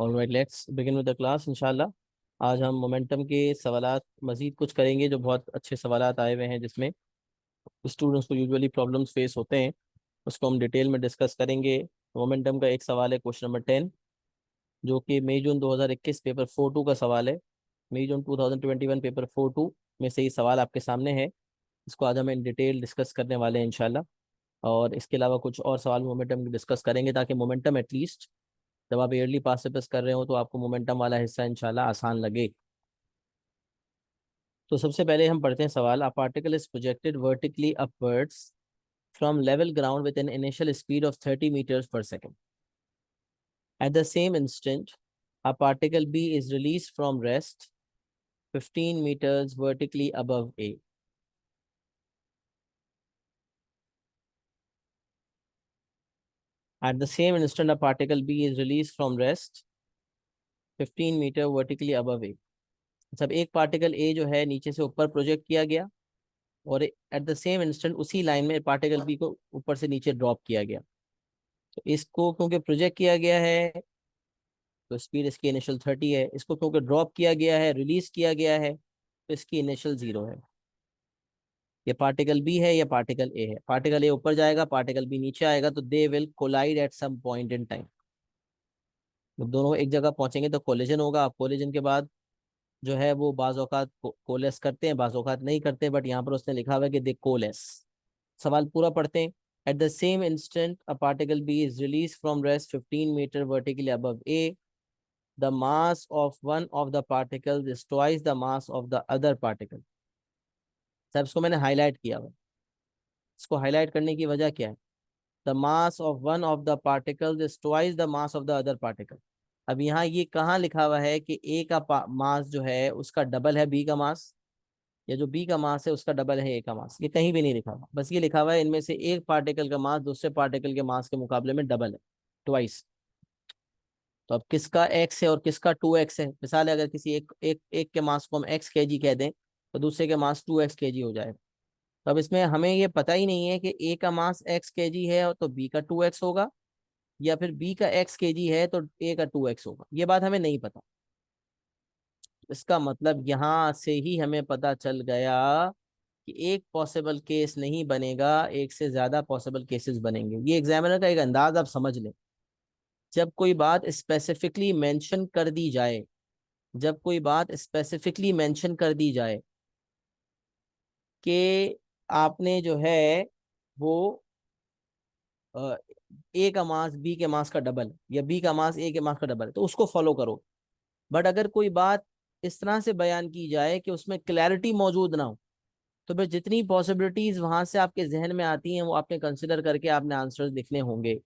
Alright, let's begin with the class इंशाल्लाह। आज हम मोमेंटम के सवालात मजीद कुछ करेंगे, जो बहुत अच्छे सवालात आए हुए हैं, जिसमें स्टूडेंट्स को यूजुअली प्रॉब्लम्स फेस होते हैं। उसको हम डिटेल में डिस्कस करेंगे। मोमेंटम का एक सवाल है, क्वेश्चन नंबर 10, जो कि मई जून 2021 पेपर 4-2 का सवाल है। मई जून 2021 पेपर 4-2 में से ये सवाल आपके सामने है। इसको आज हम इन डिटेल डिस्कस करने वाले हैं इंशाल्लाह। और इसके अलावा कुछ और सवाल मोमेंटम की डिस्कस करेंगे, ताकि मोमेंटम एटलीस्ट जब आप ईयरली पास से पास कर रहे हो तो आपको मोमेंटम वाला हिस्सा इंशाल्लाह आसान लगे। तो सबसे पहले हम पढ़ते हैं सवाल। A particle is projected vertically upwards from level ground with an initial speed of 30 metres per second. At the same instant a particle B is release from rest 15 meters vertically above A. At the same instant, a particle B is released from rest 15 meter vertically above A. जब एक particle A जो है नीचे से ऊपर project किया गया, और एट द सेम इंस्टेंट उसी लाइन में पार्टिकल बी को ऊपर से नीचे ड्रॉप किया गया। तो इसको क्योंकि प्रोजेक्ट किया गया है तो स्पीड इसकी इनिशियल 30 है। इसको क्योंकि ड्रॉप किया गया है, रिलीज किया गया है, तो इसकी इनिशियल 0 है। ये पार्टिकल बी है या पार्टिकल ए है। पार्टिकल ए ऊपर जाएगा, पार्टिकल बी नीचे आएगा, तो they will collide at some point in time. जब दोनों एक जगह पहुंचेंगे तो कोलिजन होगा। कोलिजन के बाद जो है वो बाज औकात कोलेस करते हैं, बाज औकात नहीं करते, बट यहाँ पर उसने लिखा हुआ है कि दे कोलेस। सवाल पूरा पढ़ते हैं। At the same instant a particle B is release from rest 15 metre vertically above A. The mass of one of the particle is twice the mass of the other particle. सब इसको मैंने हाईलाइट किया हुआ। इसको highlight करने की वजह क्या है? The mass of one of the particle is twice the mass of the other particle. अब यहाँ ये कहाँ लिखा हुआ है कि ए का मास जो है उसका डबल है बी का मास, या जो बी का मास है उसका डबल है ए का मास? ये कहीं भी नहीं लिखा हुआ। बस ये लिखा हुआ है इनमें से एक पार्टिकल का मास दूसरे पार्टिकल के मास के मुकाबले में डबल है, ट्वाइस। तो अब किसका एक्स है और किसका 2x है? मिसाल है, अगर किसी एक के मास को हम एक्स केजी कह दें तो दूसरे के मास 2x केजी हो जाएगा। तो अब इसमें हमें ये पता ही नहीं है कि ए का मास एक्स केजी है और तो बी का 2x होगा, या फिर बी का एक्स केजी है तो ए का 2x होगा। ये बात हमें नहीं पता। इसका मतलब यहां से ही हमें पता चल गया कि एक पॉसिबल केस नहीं बनेगा, एक से ज्यादा पॉसिबल केसेस बनेंगे। ये एग्जामिनर का एक अंदाज आप समझ लें। जब कोई बात स्पेसिफिकली मेंशन कर दी जाए, जब कोई बात स्पेसिफिकली मेंशन कर दी जाए कि आपने जो है वो ए का मास बी के मास का डबल, या बी का मास ए के मास का डबल है, तो उसको फॉलो करो। बट अगर कोई बात इस तरह से बयान की जाए कि उसमें क्लैरिटी मौजूद ना हो, तो फिर जितनी पॉसिबिलिटीज वहां से आपके जहन में आती हैं वो आपने कंसिडर करके आपने आंसर्स लिखने होंगे।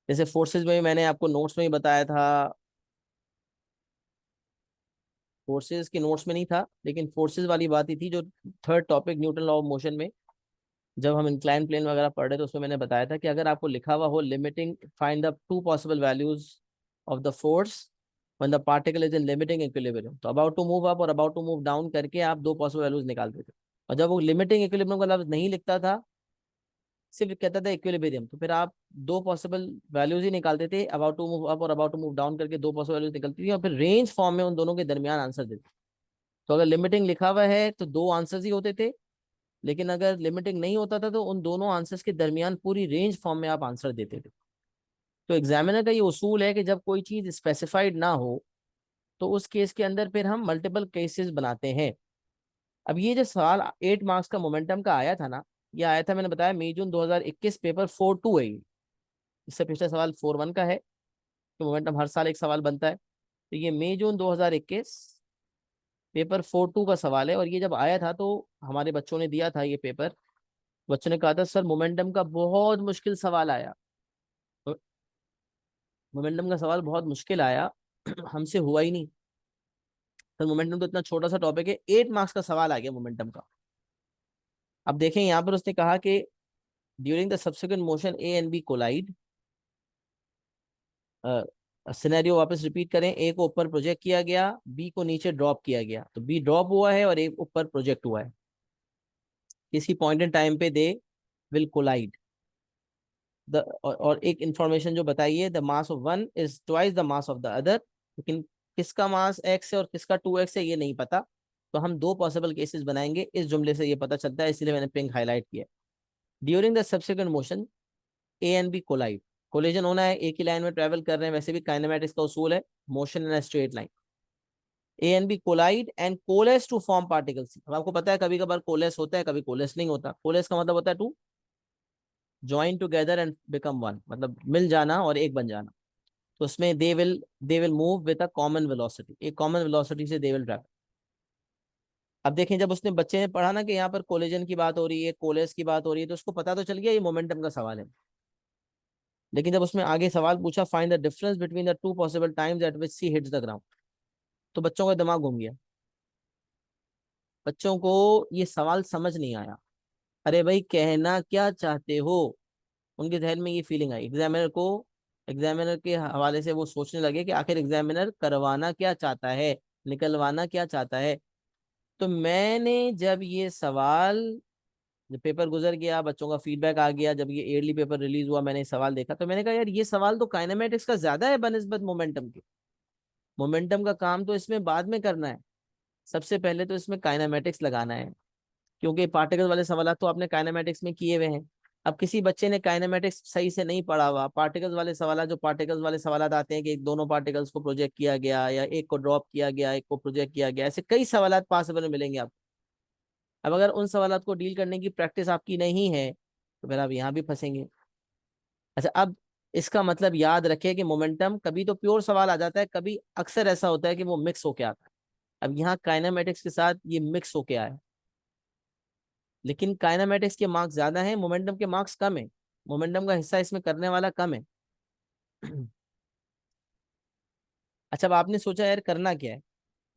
जैसे फोर्सेज में मैंने आपको नोट्स में ही बताया था। फोर्सेज के नोट्स में नहीं था, लेकिन फोर्सेज वाली बात ही थी, जो third topic Newton law of motion में जब हम इंक्लाइन प्लेन वगैरह पढ़ रहे थे उसमें मैंने बताया था कि अगर आपको लिखा हुआ हो limiting find the two possible values of the force when the particle is in limiting equilibrium, तो अबाउट टू मूव अप और अबाउट टू मूव डाउन करके आप दो पॉसिबल वैल्यूज निकालते थे। और जब वो लिमिटिंग इक्विलिब्रियम का लफ्ज नहीं लिखता था, सिर्फ कहता था इक्विलिब्रियम, तो फिर आप दो पॉसिबल वैल्यूज ही निकालते थे। अबाउट टू मूव अप और अबाउट टू मूव डाउन करके दो पॉसिबल वैल्यूज निकलती थी, और फिर रेंज फॉर्म में उन दोनों के दरमियान आंसर देते। तो अगर लिमिटिंग लिखा हुआ है तो दो आंसर्स ही होते थे, लेकिन अगर लिमिटिंग नहीं होता था तो उन दोनों आंसर्स के दरमियान पूरी रेंज फॉर्म में आप आंसर देते थे। तो एग्जामिनर का ये उसूल है कि जब कोई चीज स्पेसिफाइड ना हो तो उस केस के अंदर फिर हम मल्टीपल केसेस बनाते हैं। अब ये जो सवाल 8 मार्क्स का मोमेंटम का आया था ना, ये आया था, मैंने बताया, मई जून 2021 पेपर 4-2 है ये। इससे पिछला सवाल 4-1 का है। तो मोमेंटम हर साल एक सवाल बनता है, तो ये मई जून 2021 पेपर 4-2 का सवाल है। और ये जब आया था तो हमारे बच्चों ने दिया था ये पेपर। बच्चों ने कहा था सर मोमेंटम का बहुत मुश्किल सवाल आया। तो मोमेंटम का सवाल बहुत मुश्किल आया, हमसे हुआ ही नहीं। सर मोमेंटम तो इतना छोटा सा टॉपिक है, 8 मार्क्स का सवाल आ गया मोमेंटम का। अब देखें यहाँ पर उसने कहा कि during the subsequent motion A and B collide. Scenario वापस रिपीट करें। ए को ऊपर प्रोजेक्ट किया गया, बी को नीचे ड्रॉप किया गया, तो बी ड्रॉप हुआ है और ए ऊपर प्रोजेक्ट हुआ है। किसी पॉइंट इन टाइम पे दे विल कोलाइड। और एक इंफॉर्मेशन जो बताइए, the mass of one is twice the mass of the other, लेकिन किसका मास x है और किसका 2x है ये नहीं पता। तो हम दो पॉसिबल केसेस बनाएंगे, इस जुमले से ये पता चलता है, इसलिए मैंने पिंक हाईलाइट किया। During the subsequent motion A and B collide, collision होना है, एक ही लाइन में ट्रेवल कर रहे हैं, वैसे भी काइनेमेटिक्स का उसूल है motion in a straight line. A and B collide and coalesce to form particles. अब आपको पता है कभी कभार कोलेस होता है, कभी कोलेस नहीं होता। कोलेस का मतलब होता है to join together and become one, मतलब मिल जाना और एक बन जाना। तो उसमें they will move with a common velocity, एक कॉमन वेलोसिटी से दे विल ट्रैवल। अब देखें, जब उसने बच्चे ने पढ़ा ना कि यहाँ पर कोलिजन की बात हो रही है, कोलेस की बात हो रही है, तो उसको पता तो चल गया ये मोमेंटम का सवाल है। लेकिन जब उसमें आगे सवाल पूछा, find the difference between the two possible times at which C hits the ground, तो बच्चों का दिमाग घूम गया, बच्चों को ये सवाल समझ नहीं आया। अरे भाई कहना क्या चाहते हो, उनके जहन में ये फीलिंग आई। एग्जामिनर के हवाले से वो सोचने लगे कि आखिर एग्जामिनर करवाना क्या चाहता है, निकलवाना क्या चाहता है। तो मैंने जब ये सवाल, जब पेपर गुजर गया, बच्चों का फीडबैक आ गया, जब ये ईयरली पेपर रिलीज हुआ, मैंने सवाल देखा, तो मैंने कहा यार ये सवाल तो काइनेमेटिक्स का ज्यादा है बनिस्बत मोमेंटम के। मोमेंटम का काम तो इसमें बाद में करना है, सबसे पहले तो इसमें काइनेमेटिक्स लगाना है, क्योंकि पार्टिकल वाले सवाल तो आपने काइनेमेटिक्स में किए हुए हैं। अब किसी बच्चे ने काइनेमेटिक्स सही से नहीं पढ़ा हुआ, पार्टिकल्स वाले सवाल, जो पार्टिकल्स वाले सवाल आते हैं कि एक दोनों पार्टिकल्स को प्रोजेक्ट किया गया, या एक को ड्रॉप किया गया, एक को प्रोजेक्ट किया गया, ऐसे कई सवाल पॉसिबल मिलेंगे आपको। अब अगर उन सवालों को डील करने की प्रैक्टिस आपकी नहीं है, तो फिर आप यहाँ भी फंसेंगे। अच्छा, अब इसका मतलब याद रखें कि मोमेंटम कभी तो प्योर सवाल आ जाता है, कभी अक्सर ऐसा होता है कि वो मिक्स होके आता है। अब यहाँ काइनेमेटिक्स के साथ ये मिक्स होके आया, लेकिन काइनेमेटिक्स के मार्क्स ज्यादा हैं, मोमेंटम के मार्क्स कम है, मोमेंटम का हिस्सा इसमें करने वाला कम है। अच्छा, अब आपने सोचा यार करना क्या है,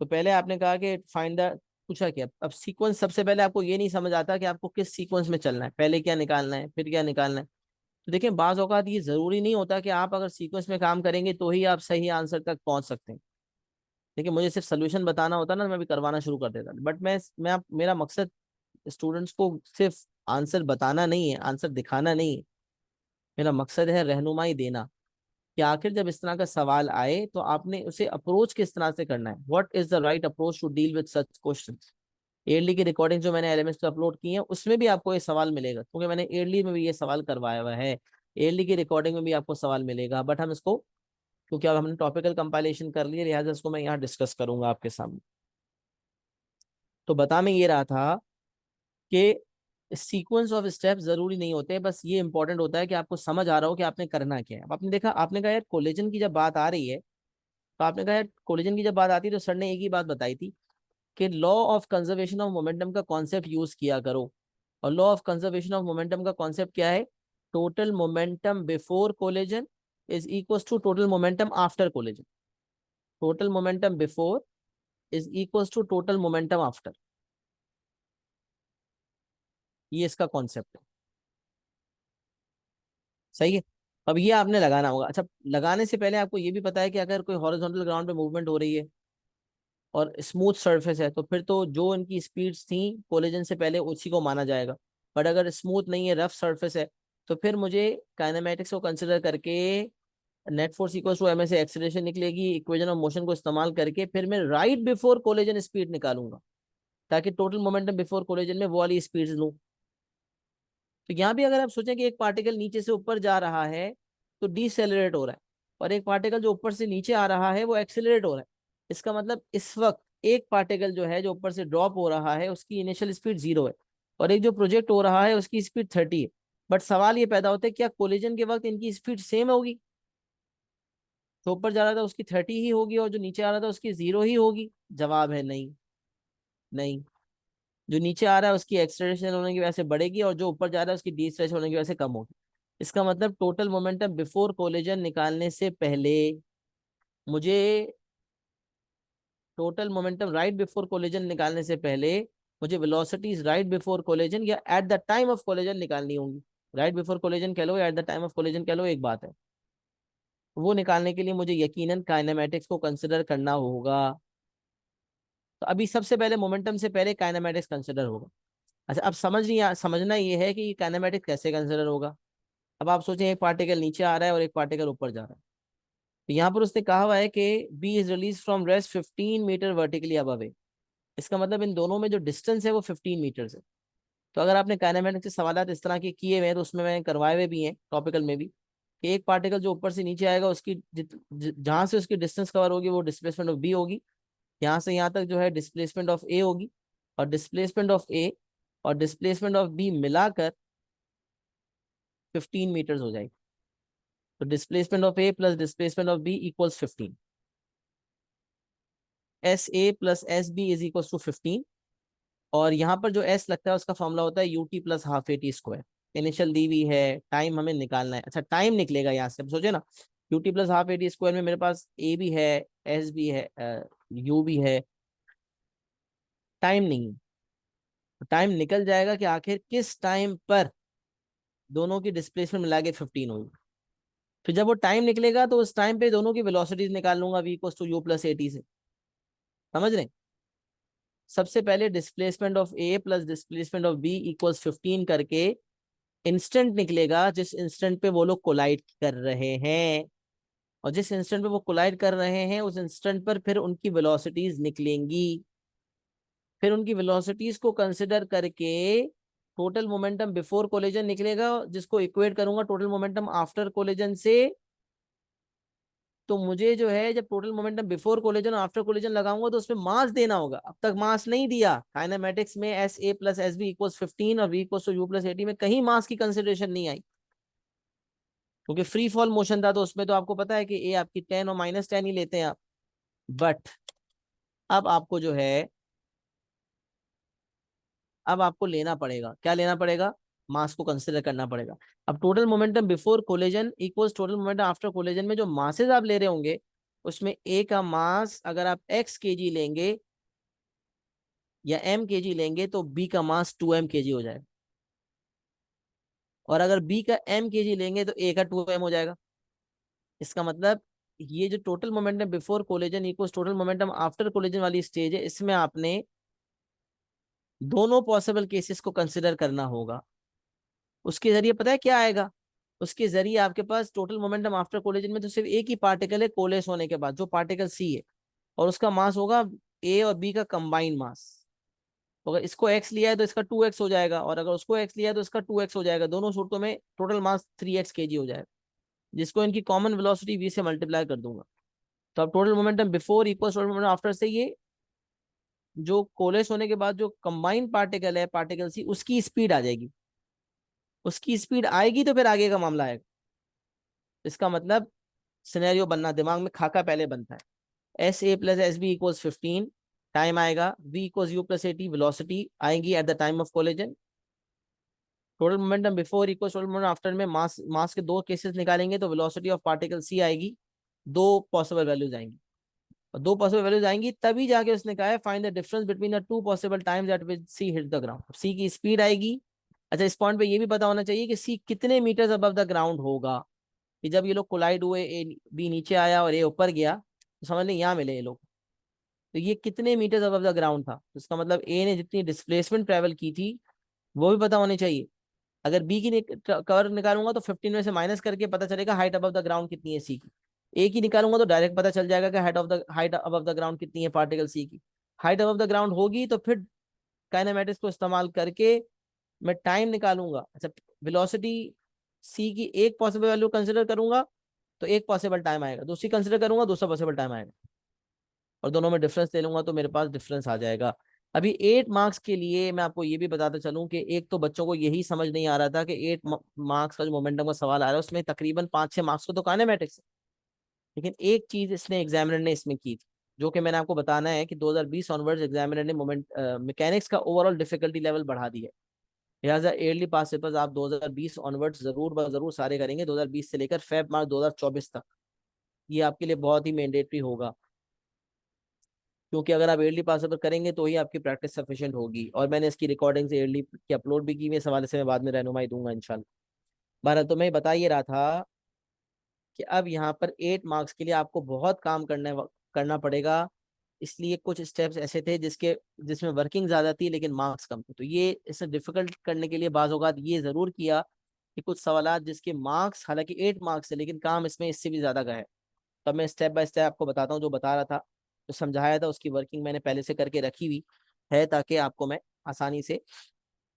तो पहले आपने कहा कि फाइंड द, पूछा क्या, अब सीक्वेंस, सबसे पहले आपको ये नहीं समझ आता कि आपको किस सीक्वेंस में चलना है, पहले क्या निकालना है फिर क्या निकालना है। तो देखिए, बाज औकात ये जरूरी नहीं होता कि आप अगर सीक्वेंस में काम करेंगे तो ही आप सही आंसर तक पहुंच सकते हैं। देखिए, मुझे सिर्फ सोल्यूशन बताना होता ना, तो मैं भी करवाना शुरू कर देता, बट मेरा मकसद स्टूडेंट्स को सिर्फ आंसर बताना नहीं है, आंसर दिखाना नहीं है। मेरा मकसद है रहनुमाई देना, कि आखिर जब इस तरह का सवाल आए तो आपने उसे अप्रोच किस तरह से करना है, what is the right approach to deal with such question. Early की रिकॉर्डिंग जो मैंने एलएमएस पे अपलोड की है, उसमें भी आपको ये सवाल मिलेगा, क्योंकि मैंने एयरली में भी ये सवाल करवाया हुआ है। एयरली की रिकॉर्डिंग में भी आपको सवाल मिलेगा, बट हम इसको, क्योंकि अब हमने टॉपिकल कंपाइलेशन कर लिया, लिहाजा इसको मैं यहाँ डिस्कस करूंगा आपके सामने। तो बता मैं ये रहा था कि सीक्वेंस ऑफ स्टेप जरूरी नहीं होते, बस ये इंपॉर्टेंट होता है कि आपको समझ आ रहा हो कि आपने करना क्या है। अब आपने देखा, आपने कहा यार कोलेजन की जब बात आ रही है, तो आपने कहा यार कोलिजन की जब बात आती है, तो सर ने एक ही बात बताई थी कि law of conservation of momentum का कॉन्सेप्ट यूज किया करो। और law of conservation of momentum का कॉन्सेप्ट क्या है? Total momentum before collision is equal to total momentum after collision. Total momentum before is equal to total momentum after, ये इसका concept है। सही है। अब ये आपने लगाना होगा। अच्छा, लगाने से पहले आपको ये भी पता है कि अगर कोई हॉरिजॉन्टल ग्राउंड पे मूवमेंट हो रही है और स्मूथ सरफेस है, तो फिर तो जो इनकी स्पीड्स थी कोलिजन से पहले उसी को माना जाएगा। बट अगर स्मूथ नहीं है, रफ सरफेस है, तो फिर मुझे काइनेमेटिक्स को कंसिडर करके net force equal to M से एक्सीलरेशन निकलेगी, इक्वेशन ऑफ मोशन को इस्तेमाल करके फिर मैं राइट बिफोर कोलिजन स्पीड निकालूंगा, ताकि टोटल मोमेंटम बिफोर कोलिजन में वो वाली स्पीड लूँ। तो यहाँ भी अगर आप सोचें कि एक पार्टिकल नीचे से ऊपर जा रहा है तो डिसेलरेट हो रहा है, और एक पार्टिकल जो ऊपर से नीचे आ रहा है वो एक्सेलरेट हो रहा है। इसका मतलब इस वक्त एक पार्टिकल जो है, जो ऊपर से ड्रॉप हो रहा है, उसकी इनिशियल स्पीड 0 है, और एक जो प्रोजेक्ट हो रहा है उसकी स्पीड 30 है। बट सवाल ये पैदा होता है, क्या कोलिजन के वक्त इनकी स्पीड सेम होगी? तो ऊपर जा रहा था उसकी 30 ही होगी, और जो नीचे आ रहा था उसकी 0 ही होगी? जवाब है नहीं। नहीं, जो नीचे आ रहा है उसकी एक्सेलरेशन होने की वजह से बढ़ेगी, और जो ऊपर जा रहा है उसकी डिसेलेरेशन होने की वजह से कम होगी। इसका मतलब टोटल मोमेंटम बिफोर कोलिजन निकालने से पहले मुझे, total momentum right before collision निकालने से पहले मुझे वेलोसिटीज राइट बिफोर कोलिजन या eight the time of collision निकालनी होंगी। राइट बिफोर कोलिजन कह लो या eight the time of collision कह लो, एक बात है। वो निकालने के लिए मुझे यकीनन काइनेमेटिक्स को कंसिडर करना होगा। तो अभी सबसे पहले मोमेंटम से पहले काइनेमेटिक्स कंसिडर होगा। अच्छा, अब समझना ये है कि काइनेमेटिक्स कैसे कंसिडर होगा। अब आप सोचें एक पार्टिकल नीचे आ रहा है और एक पार्टिकल ऊपर जा रहा है। तो यहाँ पर उसने कहा हुआ है कि B is release from rest 15 metre vertically above A. इसका मतलब इन दोनों में जो डिस्टेंस है वो 15 मीटर है। तो अगर आपने काइनेमेटिक्स के सवाल इस तरह के किए हुए हैं तो उसमें मैंने करवाए हुए भी हैं टॉपिकल में भी, कि एक पार्टिकल जो ऊपर से नीचे आएगा उसकी जहां से उसकी डिस्टेंस कवर होगी वो डिस्प्लेसमेंट ऑफ बी होगी, यहाँ से यहाँ तक जो है डिस्प्लेसमेंट ऑफ ए होगी, और डिस्प्लेसमेंट ऑफ ए और डिस्प्लेसमेंट ऑफ बी मिलाकर 15 मीटर्स हो जाएगी। तो displacement of A plus displacement of B equals 15। S A plus S B is equals to 15। और यहाँ पर जो एस लगता है उसका फॉर्मूला होता है U T plus half A T square. Initial दी हुई है, टाइम हमें निकालना है। अच्छा टाइम निकलेगा यहाँ से, अब सोचे ना, you T plus half A T square में मेरे पास ए भी है, एस भी है, यू भी है, टाइम नहीं है। टाइम निकल जाएगा कि आखिर किस टाइम पर दोनों की डिस्प्लेसमेंट मिला के 15 होगी। फिर जब वो टाइम निकलेगा तो उस टाइम पे दोनों की वेलोसिटीज निकाल लूंगा V equals to U plus A T से। समझ रहे हैं? सबसे पहले displacement of A plus displacement of B equals 15 करके इंस्टेंट निकलेगा जिस इंस्टेंट पे वो लोग कोलाइड कर रहे हैं, और जिस इंस्टेंट पे वो कोलाइड कर रहे हैं उस इंस्टेंट पर फिर उनकी वेलोसिटीज निकलेंगी। फिर उनकी वेलोसिटीज को कंसिडर करके टोटल मोमेंटम बिफोर कोलिजन निकलेगा, जिसको इक्वेट करूंगा टोटल मोमेंटम आफ्टर कोलिजन से। तो मुझे जो है जब टोटल मोमेंटम बिफोर कोलिजन और आफ्टर कोलिजन लगाऊंगा तो उसमें मास देना होगा। अब तक मास नहीं दिया काइनेमेटिक्स में, S A plus S B equals 15 और V equals to U plus A T में कहीं मास की कंसिडरेशन नहीं आई, क्योंकि फ्री फॉल मोशन था। तो उसमें तो आपको पता है कि ए आपकी 10 और -10 ही लेते हैं आप। बट अब आपको जो है, अब आपको लेना पड़ेगा, क्या लेना पड़ेगा, मास को कंसिडर करना पड़ेगा। अब total momentum before collision equals total momentum after collision में जो मासेस आप ले रहे होंगे उसमें ए का मास अगर आप एक्स केजी लेंगे या एम केजी लेंगे तो बी का मास 2m केजी हो जाएगा, और अगर बी का एम केजी लेंगे तो ए का 2m हो जाएगा। इसका मतलब ये जो total momentum before collision equals total momentum after collision वाली स्टेज है, इसमें आपने दोनों पॉसिबल केसेस को कंसिडर करना होगा। उसके जरिए पता है क्या आएगा, उसके जरिए आपके पास टोटल मोमेंटम आफ्टर कोलिजन में तो सिर्फ एक ही पार्टिकल है कोलेस होने के बाद, जो पार्टिकल सी है, और उसका मास होगा ए और बी का कंबाइंड मास। तो अगर इसको एक्स लिया है तो इसका 2x हो जाएगा, और अगर उसको एक्स लिया है तो इसका 2x हो जाएगा। दोनों सूरतों में टोटल मास 3x केजी हो जाएगा, जिसको इनकी कॉमन वेलोसिटी v से मल्टीप्लाई कर दूंगा। तो अब total momentum before equal total momentum after से ये जो कोलेस होने के बाद जो कंबाइंड पार्टिकल है पार्टिकल सी, उसकी स्पीड आ जाएगी। उसकी स्पीड आएगी तो फिर आगे का मामला आएगा। इसका मतलब सिनेरियो बनना, दिमाग में खाका पहले बनता है। S A plus S B equals 15, time आएगा v equals U plus A T, velocity आएगी at the time of collision. Total momentum before equals total momentum after में मास मास के दो केसेस निकालेंगे तो वेलोसिटी ऑफ पार्टिकल सी आएगी, दो possible values आएंगी, और दो पॉसिबल वैल्यूज आएंगी तभी जाके उसने कहा है find the difference between the two possible times at which C hit the ground. C की स्पीड आएगी। अच्छा इस पॉइंट पे ये भी पता होना चाहिए कि सी कितने मीटर्स अबव द ग्राउंड होगा, कि जब ये लोग कोलाइड हुए, ए बी नीचे आया और ए ऊपर गया, तो समझ लें यहाँ मिले ये लोग, तो ये कितने मीटर्स अबव द ग्राउंड था। तो इसका मतलब ए ने जितनी डिस्प्लेसमेंट ट्रेवल की थी वो भी पता होनी चाहिए। अगर बी की कवर निकालूंगा तो 15 में से माइनस करके पता चलेगा हाइट अबव द ग्राउंड कितनी है सी की। ए की निकालूंगा तो डायरेक्ट पता चल जाएगा कि हाइट अबव द ग्राउंड कितनी है पार्टिकल सी की। हाइट अबव द ग्राउंड होगी तो फिर काइनेमेटिक्स को इस्तेमाल करके मैं टाइम निकालूंगा। अच्छा वेलोसिटी सी की एक पॉसिबल वैल्यू कंसिडर करूंगा तो एक पॉसिबल टाइम आएगा, दूसरी कंसिडर करूंगा दूसरा पॉसिबल टाइम आएगा, और दोनों में डिफरेंस ले लूंगा तो मेरे पास डिफरेंस आ जाएगा। अभी 8 मार्क्स के लिए मैं आपको ये भी बताता चलूं कि एक तो बच्चों को यही समझ नहीं आ रहा था कि 8 मार्क्स का जो मोमेंटम का सवाल आ रहा है उसमें तकरीबन 5-6 मार्क्स को तो काइनेमेटिक्स है। लेकिन एक चीज इसने एग्जामिनर ने इसमें की थी, जो कि मैंने आपको बताना है कि 2020 ऑनवर्ड्स एग्जामिनर ने मोमेंट मैकेनिक्स का ओवरऑल डिफिकल्टी लेवल बढ़ा दिया है। लिहाजा एयरली पास पेपर्स आप 2020 ऑनवर्ड्स जरूर ब जरूर सारे करेंगे, 2020 से लेकर फेब मार्च 2024 तक। ये आपके लिए बहुत ही मैंडेटरी होगा, क्योंकि अगर आप एयरली पास पेपर करेंगे तो ही आपकी प्रैक्टिस सफिशिएंट होगी। और मैंने इसकी रिकॉर्डिंग्स एयरली की अपलोड भी की हुई है, इस हवाले से मैं बाद में रहनुमाई दूंगा इंशाल्लाह। बहरहाल तो मैं बता ये रहा था कि अब यहाँ पर 8 मार्क्स के लिए आपको बहुत काम करना पड़ेगा। इसलिए कुछ स्टेप्स ऐसे थे जिसमें वर्किंग ज्यादा थी लेकिन मार्क्स कम थे। तो ये इसे डिफिकल्ट करने के लिए बाज़ औक़ात ये जरूर किया कि कुछ सवालात जिसके मार्क्स हालांकि 8 मार्क्स है लेकिन काम इसमें इससे भी ज्यादा का है। तब मैं स्टेप बाय स्टेप आपको बताता हूँ, जो बता रहा था जो समझाया था उसकी वर्किंग मैंने पहले से करके रखी हुई है, ताकि आपको मैं आसानी से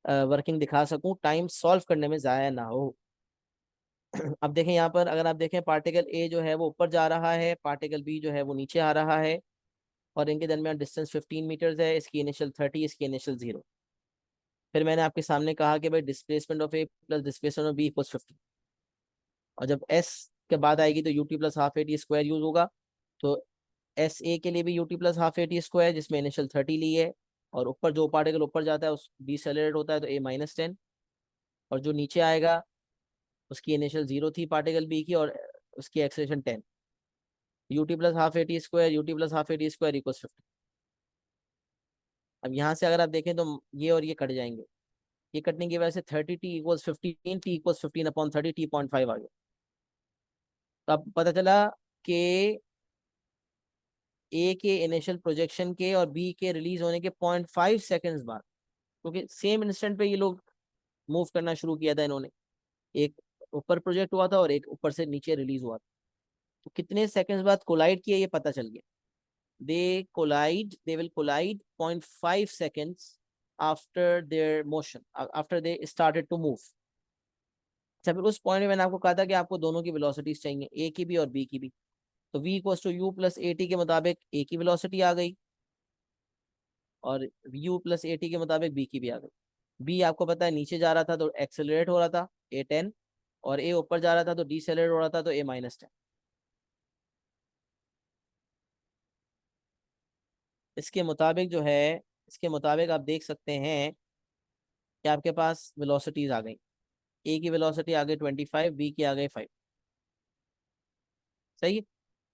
वर्किंग दिखा सकूं, टाइम सॉल्व करने में ज़ाया ना हो। अब देखें यहाँ पर, अगर आप देखें पार्टिकल ए जो है वो ऊपर जा रहा है, पार्टिकल बी जो है वो नीचे आ रहा है, और इनके दरमियान डिस्टेंस 15 मीटर्स है, इसकी इनिशियल 30, इसकी इनिशियल 0। फिर मैंने आपके सामने कहा कि भाई displacement of A plus displacement of B equals 50, और जब एस के बाद आएगी तो U T plus half A T square use होगा। तो एस ए के लिए भी U T plus half A T square, जिसमें इनिशियल 30 ली है, और ऊपर जो पार्टिकल ऊपर जाता है उस डिसेलरेट होता है तो A-10, और जो नीचे आएगा उसकी इनिशियल 0 थी पार्टिकल बी की, और उसकी acceleration 10। UT plus half A T square, UT plus half A T square equals 50। अब यहाँ से अगर आप देखें तो ये और ये कट जाएंगे, ये कटने की वजह से 30T = 15, T = 15/30, T.5 आ गया। तो अब पता चला कि ए के इनिशियल प्रोजेक्शन के और बी के रिलीज होने के 0.5 सेकेंड्स बाद, क्योंकि सेम इंस्टेंट पे ये लोग मूव करना शुरू किया था इन्होंने, एक ऊपर प्रोजेक्ट हुआ था और एक ऊपर से नीचे रिलीज हुआ था, तो कितने सेकंड्स बाद कोलाइड किया ये पता चल गया। They will collide 0.5 seconds after their motion, after they started to move. अच्छा, फिर उस पॉइंट में मैंने आपको कहा था कि आपको दोनों की वेलोसिटीज चाहिए, ए की भी और बी की भी। तो v equals to U plus A T के मुताबिक ए की वेलोसिटी आ गई, और u प्लस ए टी के मुताबिक b की भी आ गई। b आपको पता है नीचे जा रहा था तो एक्सेलरेट हो रहा था A10, और a ऊपर जा रहा था तो डिसेलरेट हो रहा था तो A-10। इसके मुताबिक जो है, इसके मुताबिक आप देख सकते हैं कि आपके पास वेलोसिटीज आ गई। ए की वेलोसिटी आ गई 25, बी की आ गई 5। सही है।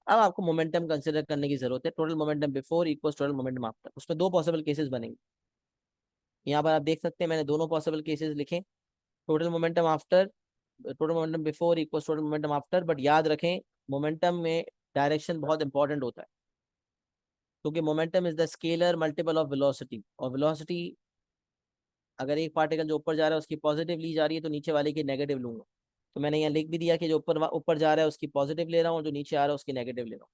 अब आपको मोमेंटम कंसिडर करने की जरूरत है। Total momentum before equals total momentum after. उसमें दो पॉसिबल केसेस बनेंगे। यहाँ पर आप देख सकते हैं मैंने दोनों पॉसिबल केसेस लिखे। Total momentum after, total momentum before equals total momentum after. But याद रखें मोमेंटम में डायरेक्शन बहुत इंपॉर्टेंट होता है, क्योंकि momentum is the scalar multiple of velocity, और वेलोसिटी अगर एक पार्टिकल जो ऊपर जा रहा है उसकी पॉजिटिव ली जा रही है तो नीचे वाले की नेगेटिव लूंगा। तो मैंने यहाँ लिख भी दिया कि जो ऊपर ऊपर जा रहा है उसकी पॉजिटिव ले रहा हूँ, जो नीचे आ रहा है उसकी नेगेटिव ले रहा हूँ।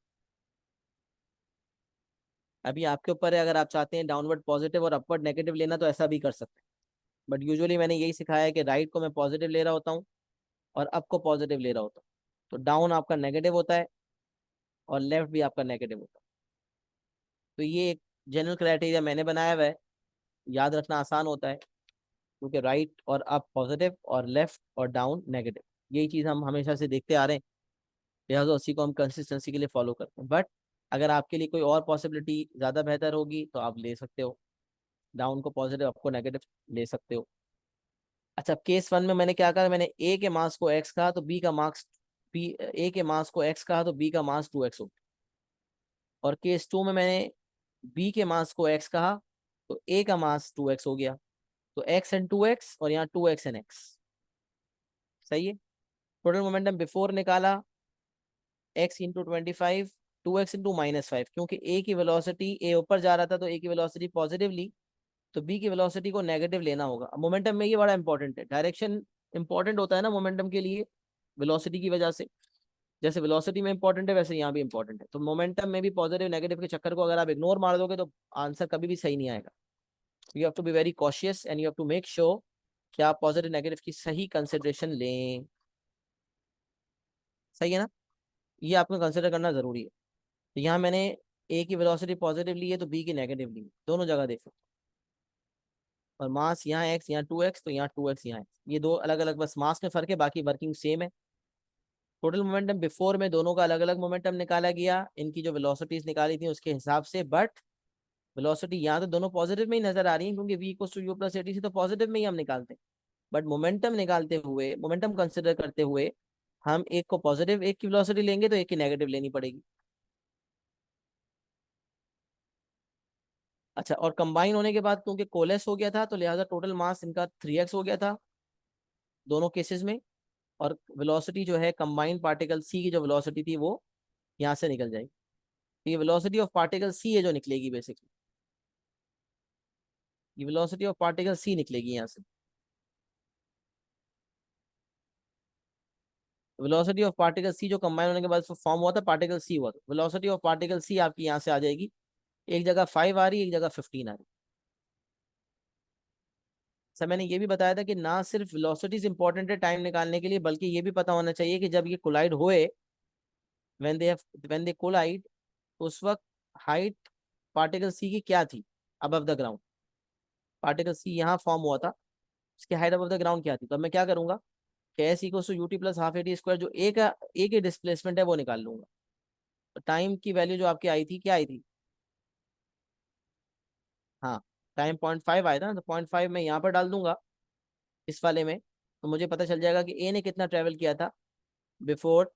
अभी आपके ऊपर है, अगर आप चाहते हैं डाउनवर्ड पॉजिटिव और अपवर्ड नेगेटिव लेना तो ऐसा भी कर सकते हैं। बट यूजुअली मैंने यही सिखाया है कि राइट को मैं पॉजिटिव ले रहा होता हूँ और अप को पॉजिटिव ले रहा होता हूँ, तो डाउन आपका नेगेटिव होता है और लेफ्ट भी आपका नेगेटिव होता है। तो ये एक जनरल क्राइटेरिया मैंने बनाया हुआ है, याद रखना आसान होता है, क्योंकि राइट और अप पॉजिटिव और लेफ्ट और डाउन नेगेटिव, यही चीज़ हम हमेशा से देखते आ रहे हैं, लिहाजा उसी को हम कंसिस्टेंसी के लिए फॉलो करते हैं। बट अगर आपके लिए कोई और पॉसिबिलिटी ज़्यादा बेहतर होगी तो आप ले सकते हो, डाउन को पॉजिटिव अप को नेगेटिव ले सकते हो। अच्छा, केस 1 में मैंने क्या कहा, मैंने ए के मास को एक्स कहा तो बी का मार्क्स बी, ए के मास को एक्स कहा तो बी का मास 2x हो। और केस 2 में मैंने बी के मास को एक्स कहा तो ए का मास 2x हो गया। तो x एंड 2x, और यहाँ 2x एंड x। सही है। टोटल मोमेंटम बिफोर निकाला, x × 25, 2x × -5, क्योंकि ए की वेलोसिटी, ए ऊपर जा रहा था तो ए की वेलोसिटी पॉजिटिव ली, तो बी की वेलोसिटी को नेगेटिव लेना होगा। मोमेंटम में ये बड़ा इंपॉर्टेंट है, डायरेक्शन इंपॉर्टेंट होता है ना मोमेंटम के लिए, वेलोसिटी की वजह से। जैसे वेलोसिटी में इंपॉर्टेंट है वैसे यहाँ भी इंपॉर्टेंट है। तो मोमेंटम में भी पॉजिटिव नेगेटिव के चक्कर को अगर आप इग्नोर मार दोगे तो आंसर कभी भी सही नहीं आएगा। You have to be very cautious and you have to make sure कि आप पॉजिटिव नेगेटिव की सही कंसिडरेशन लें। सही है ना, ये आपको कंसिडर करना जरूरी है। तो यहाँ मैंने ए की वेलोसिटी पॉजिटिव ली है तो बी की नेगेटिव ली है, दोनों जगह देख सकते हो। और मास यहाँ एक्स, यहाँ 2x, तो यहाँ 2x, यहाँ x। ये दो अलग अलग बस मास में फर्क है, बाकी वर्किंग सेम है। टोटल मोमेंटम बिफोर में दोनों का अलग अलग मोमेंटम निकाला गया, इनकी जो वेलोसिटीज निकाली थी उसके हिसाब से। बट वेलोसिटी यहाँ तो दोनों पॉजिटिव में ही नजर आ रही है, क्योंकि v = u + at से तो पॉजिटिव में ही हम निकालते हैं। बट मोमेंटम निकालते हुए, मोमेंटम कंसिडर करते हुए, हम एक को पॉजिटिव, एक की वेलोसिटी लेंगे तो एक की नेगेटिव लेनी पड़ेगी। अच्छा, और कंबाइन होने के बाद क्योंकि कोलेस हो गया था तो लिहाजा टोटल मास इनका 3x हो गया था दोनों केसेस में। और वेलोसिटी जो है कंबाइंड पार्टिकल सी की जो वेलोसिटी थी वो यहाँ से निकल जाएगी। तो ये वेलोसिटी ऑफ पार्टिकल सी है जो निकलेगी बेसिकली, ये वेलोसिटी ऑफ पार्टिकल सी निकलेगी यहाँ से। वेलोसिटी ऑफ पार्टिकल सी जो कंबाइन होने के बाद फॉर्म हुआ था, पार्टिकल सी हुआ था, वेलोसिटी ऑफ पार्टिकल सी आपकी यहाँ से आ जाएगी, एक जगह 5 आ रही है, एक जगह 15 आ रही है। सर मैंने ये भी बताया था कि ना सिर्फ वेलोसिटीज इंपॉर्टेंट है टाइम निकालने के लिए, बल्कि ये भी पता होना चाहिए कि जब ये कोलाइड होए, व्हेन दे कोलाइड, उस वक्त हाइट पार्टिकल सी की क्या थी above the ground. Particle C यहाँ फॉर्म हुआ था, इसकी हाइट अबव द ग्राउंड क्या थी, तो अब मैं क्या करूंगा कि S equals to U T plus half A T square, जो एक ही डिस्प्लेसमेंट है वो निकाल लूंगा। तो टाइम की वैल्यू जो आपकी आई थी, क्या आई थी, हाँ टाइम 0.5 आया था ना, तो 0.5 मैं यहाँ पर डाल दूंगा इस वाले में, तो मुझे पता चल जाएगा कि ए ने कितना ट्रेवल किया था before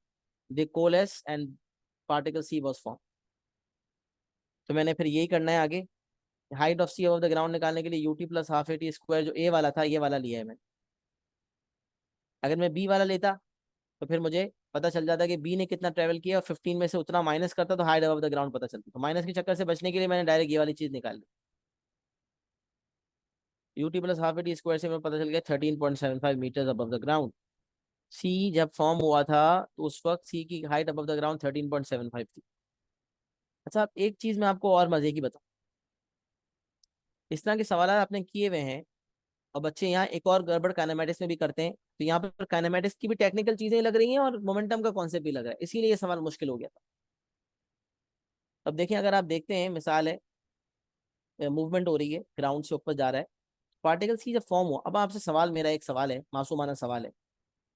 the coalesce and particle C was form. तो मैंने फिर यही करना है आगे, height of C over the ground निकालने के लिए U T plus half A T square, जो ए वाला था ये वाला लिया है मैंने। अगर मैं बी वाला लेता तो फिर मुझे पता चल जाता कि बी ने कितना ट्रेवल किया, और 15 में से उतना माइनस करता तो हाइट ऑफ द ग्राउंड पता चलता। तो माइनस के चक्कर से बचने के लिए मैंने डायरेक्ट ये वाली चीज निकाल ली, U T plus half A T square से मैं पता चल गया 13.75 metres above the ground. C जब फॉर्म हुआ था तो उस वक्त सी की हाइट अबव द ग्राउंड 13.75 थी। अच्छा, अब एक चीज मैं आपको और मजे की बताऊं, इस तरह के सवाल आपने किए हुए हैं, और बच्चे यहाँ एक और गड़बड़ काइनेमेटिक्स में भी करते हैं, तो यहाँ पर काइनेमेटिक्स की भी टेक्निकल चीजें लग रही हैं और मोमेंटम का कॉन्सेप्ट भी लग रहा है, इसीलिए ये सवाल मुश्किल हो गया था। अब देखिए, अगर आप देखते हैं, मिसाल है, मूवमेंट हो रही है, ग्राउंड से ऊपर जा रहा है, पार्टिकल सी जब फॉर्म हो, अब आपसे सवाल, मेरा एक सवाल है, मासूमाना सवाल है,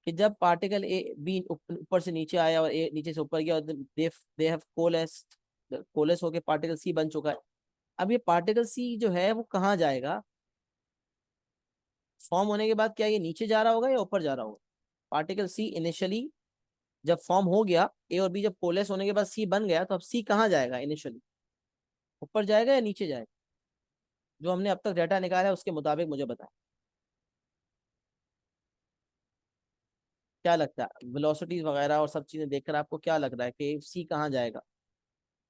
कि जब पार्टिकल ए बी ऊपर से नीचे आया और ए नीचे से ऊपर गया, और दे दे हैव कोलेस, कोलेस होके पार्टिकल सी बन चुका है, अब ये पार्टिकल सी जो है वो कहाँ जाएगा, फॉर्म होने के बाद क्या ये नीचे जा रहा होगा या ऊपर जा रहा होगा। पार्टिकल सी इनिशियली जब फॉर्म हो गया, ए और बी जब कोलेस होने के बाद सी बन गया, तो अब सी कहाँ जाएगा इनिशियली, ऊपर जाएगा या नीचे जाएगा। जो हमने अब तक डाटा निकाला है उसके मुताबिक मुझे बताएं, क्या लगता है, वेलोसिटीज वगैरह और सब चीजें देखकर आपको क्या लग रहा है कि सी कहाँ जाएगा,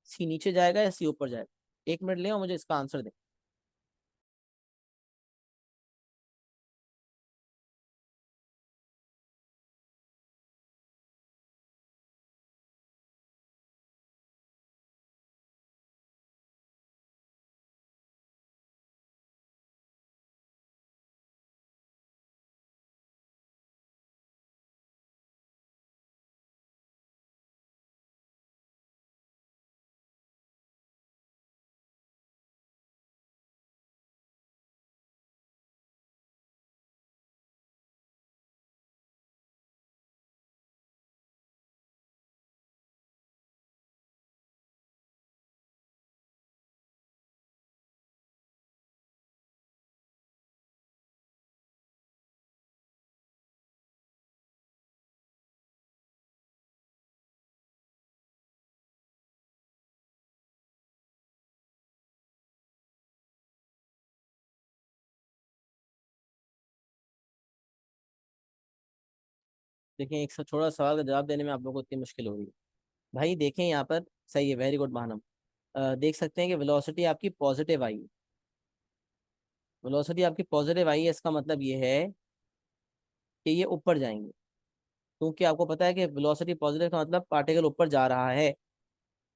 सी नीचे जाएगा या सी ऊपर जाएगा। 1 मिनट ले और मुझे इसका आंसर दें। देखिए, एक छोटा सवाल का जवाब देने में आप लोगों को इतनी मुश्किल हो रही है। भाई देखें यहाँ पर, सही है, वेरी गुड महानम। देख सकते हैं कि वेलोसिटी आपकी पॉजिटिव आई है, वेलोसिटी आपकी पॉजिटिव आई है, इसका मतलब ये है कि ये ऊपर जाएंगे, क्योंकि आपको पता है कि वेलोसिटी पॉजिटिव का मतलब पार्टिकल ऊपर जा रहा है।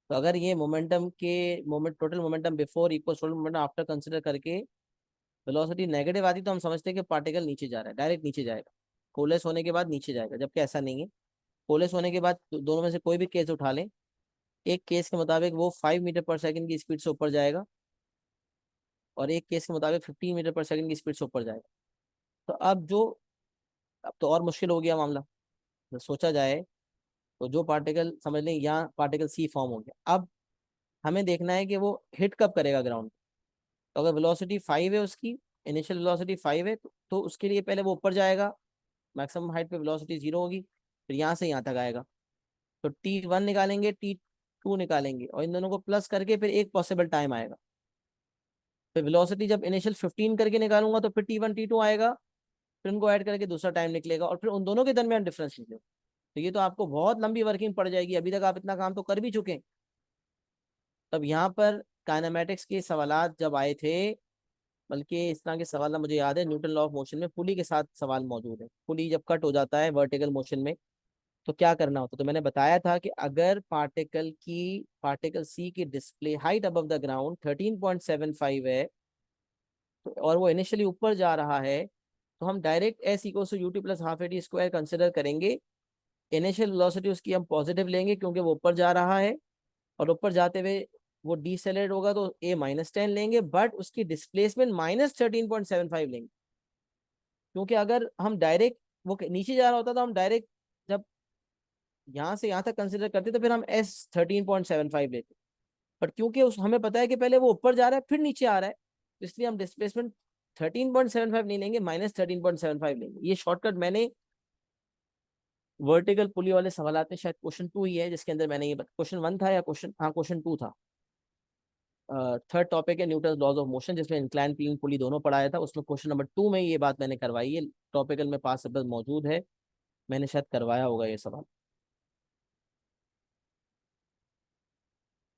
तो अगर ये total momentum before equal total momentum after consider करके वेलोसिटी नेगेटिव आती, तो हम समझते हैं कि पार्टिकल नीचे जा रहा है, डायरेक्ट नीचे जाएगा, कोलेस होने के बाद नीचे जाएगा, जबकि ऐसा नहीं है। कोलेस होने के बाद दोनों में से कोई भी केस उठा लें, एक केस के मुताबिक वो 5 मीटर पर सेकंड की स्पीड से ऊपर जाएगा, और एक केस के मुताबिक 15 मीटर पर सेकंड की स्पीड से ऊपर जाएगा। तो अब तो और मुश्किल हो गया मामला। तो सोचा जाए, तो जो पार्टिकल, समझ लें यहाँ पार्टिकल सी फॉर्म हो गया, अब हमें देखना है कि वो हिट कब करेगा ग्राउंड। तो अगर वेलोसिटी 5 है उसकी, इनिशियल वेलोसिटी 5 है, तो उसके लिए पहले वो ऊपर जाएगा, मैक्सिमम हाइट पे वेलोसिटी 0 होगी, फिर यहाँ से यहाँ तक आएगा। तो T1 निकालेंगे, T2 निकालेंगे, और इन दोनों को प्लस करके फिर एक पॉसिबल टाइम आएगा। फिर वेलोसिटी जब इनिशियल 15 करके निकालूंगा तो फिर T1 T2 आएगा, फिर उनको ऐड करके दूसरा टाइम निकलेगा, और फिर उन दोनों के दरमियान डिफरेंस निकलेगा। तो ये तो आपको बहुत लंबी वर्किंग पड़ जाएगी, अभी तक आप इतना काम तो कर भी चुके हैं। तब यहाँ पर काइनेमेटिक्स के सवालात जब आए थे, बल्कि इस तरह के सवाल ना, मुझे याद है न्यूटन लॉ ऑफ मोशन में पुली के साथ सवाल मौजूद है, पुली जब कट हो जाता है वर्टिकल मोशन में, तो क्या करना होता, तो मैंने बताया था कि अगर पार्टिकल सी की display height above the ground 13.75 है, तो और वो इनिशियली ऊपर जा रहा है, तो हम direct S equals to U T plus half A T square consider करेंगे। इनिशियल वेलोसिटी उसकी हम पॉजिटिव लेंगे क्योंकि वो ऊपर जा रहा है, और ऊपर जाते हुए वो डीसेलेरेट होगा तो ए -10 लेंगे, बट उसकी डिस्प्लेसमेंट -13.75 लेंगे। क्योंकि अगर हम डायरेक्ट वो नीचे जा रहा होता तो हम डायरेक्ट जब यहाँ से यहाँ तक कंसिडर करते तो फिर हम एस 13.75 लेते। बट क्योंकि उस हमें पता है कि पहले वो ऊपर जा रहा है फिर नीचे आ रहा है, तो इसलिए हम डिस्प्लेसमेंट 13.75 नहीं लेंगे, -13.75 लेंगे। ये शॉर्टकट मैंने वर्टिकल पुली वाले सवाल में, शायद क्वेश्चन 2 ही है जिसके अंदर मैंने ये क्वेश्चन 1 था या क्वेश्चन, हाँ क्वेश्चन 2 था। थर्ड टॉपिक है न्यूटन लॉज ऑफ मोशन, जिसमें इंक्लाइन प्लेन पुली दोनों पढ़ाया था, उसमें क्वेश्चन नंबर 2 में ये बात मैंने करवाई है। टॉपिकल में पास शब्द मौजूद है, मैंने शायद करवाया होगा ये सवाल।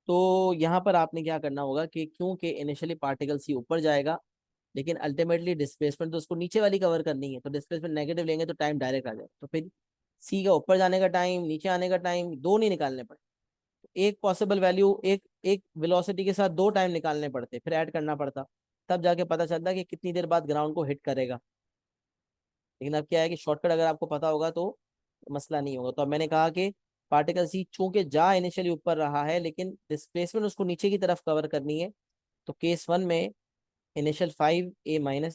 तो यहाँ पर आपने क्या करना होगा कि क्योंकि इनिशियली पार्टिकल सी ऊपर जाएगा, लेकिन अल्टीमेटली डिस्प्लेसमेंट तो उसको नीचे वाली कवर करनी है, तो डिस्प्लेसमेंट नेगेटिव लेंगे तो टाइम डायरेक्ट आ जाएगा, तो फिर सी का ऊपर जाने का टाइम, नीचे आने का टाइम, दो नहीं निकालने पड़े। एक पॉसिबल वैल्यू, एक एक वेलोसिटी के साथ दो टाइम निकालने पड़ते, फिर ऐड करना पड़ता, तब जाके पता चलता कि कितनी देर बाद ग्राउंड को हिट करेगा। लेकिन अब क्या है कि शॉर्टकट अगर आपको पता होगा तो मसला नहीं होगा। तो अब मैंने कहा कि पार्टिकल सी चूंकि जा इनिशियली ऊपर रहा है, लेकिन डिस्प्लेसमेंट उसको नीचे की तरफ कवर करनी है, तो केस 1 में इनिशियल 5 a-,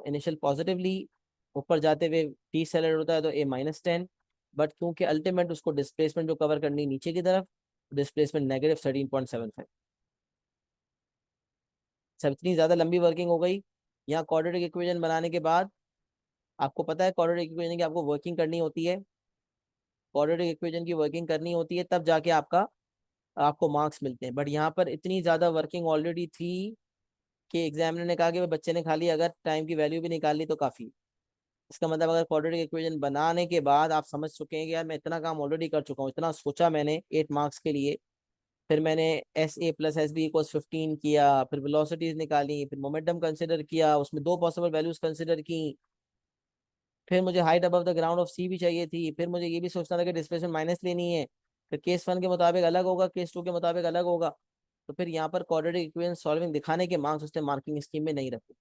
इनिशियल पॉजिटिवली ऊपर जाते हुए डीसेलेरेट होता है तो a-10, बट क्योंकि अल्टीमेट उसको डिस्प्लेसमेंट जो कवर करनी है नीचे की तरफ, डिस्प्लेसमेंट -13.75। सब इतनी ज्यादा लंबी वर्किंग हो गई। यहाँ क्वाड्रेटिक इक्वेशन बनाने के बाद आपको पता है क्वाड्रेटिक इक्वेशन की आपको वर्किंग करनी होती है, क्वाड्रेटिक इक्वेशन की वर्किंग करनी होती है, तब जाके आपको मार्क्स मिलते हैं। बट यहाँ पर इतनी ज्यादा वर्किंग ऑलरेडी थी कि एग्जामिनर ने कहा कि भाई बच्चे ने खाली अगर टाइम की वैल्यू भी निकाल ली तो काफी। इसका मतलब अगर क्वाड्रेटिक इक्वेशन बनाने के बाद आप समझ चुके हैं कि यार मैं इतना काम ऑलरेडी कर चुका हूँ, इतना सोचा मैंने 8 मार्क्स के लिए, फिर मैंने S A plus S B equals 15 किया, फिर वेलोसिटीज निकाली, फिर मोमेंटम कंसिडर किया, उसमें दो पॉसिबल वैल्यूज कंसिडर की, फिर मुझे height above the ground of C भी चाहिए थी, फिर मुझे ये भी सोचना था कि डिस्प्लेसमेंट माइनस लेनी है, फिर केस 1 के मुताबिक अलग होगा, केस 2 के मुताबिक अलग होगा। तो फिर यहाँ पर क्वाड्रेटिक इक्वेशन सॉल्विंग दिखाने के मार्क्स उसने मार्किंग स्कीम में नहीं रखे।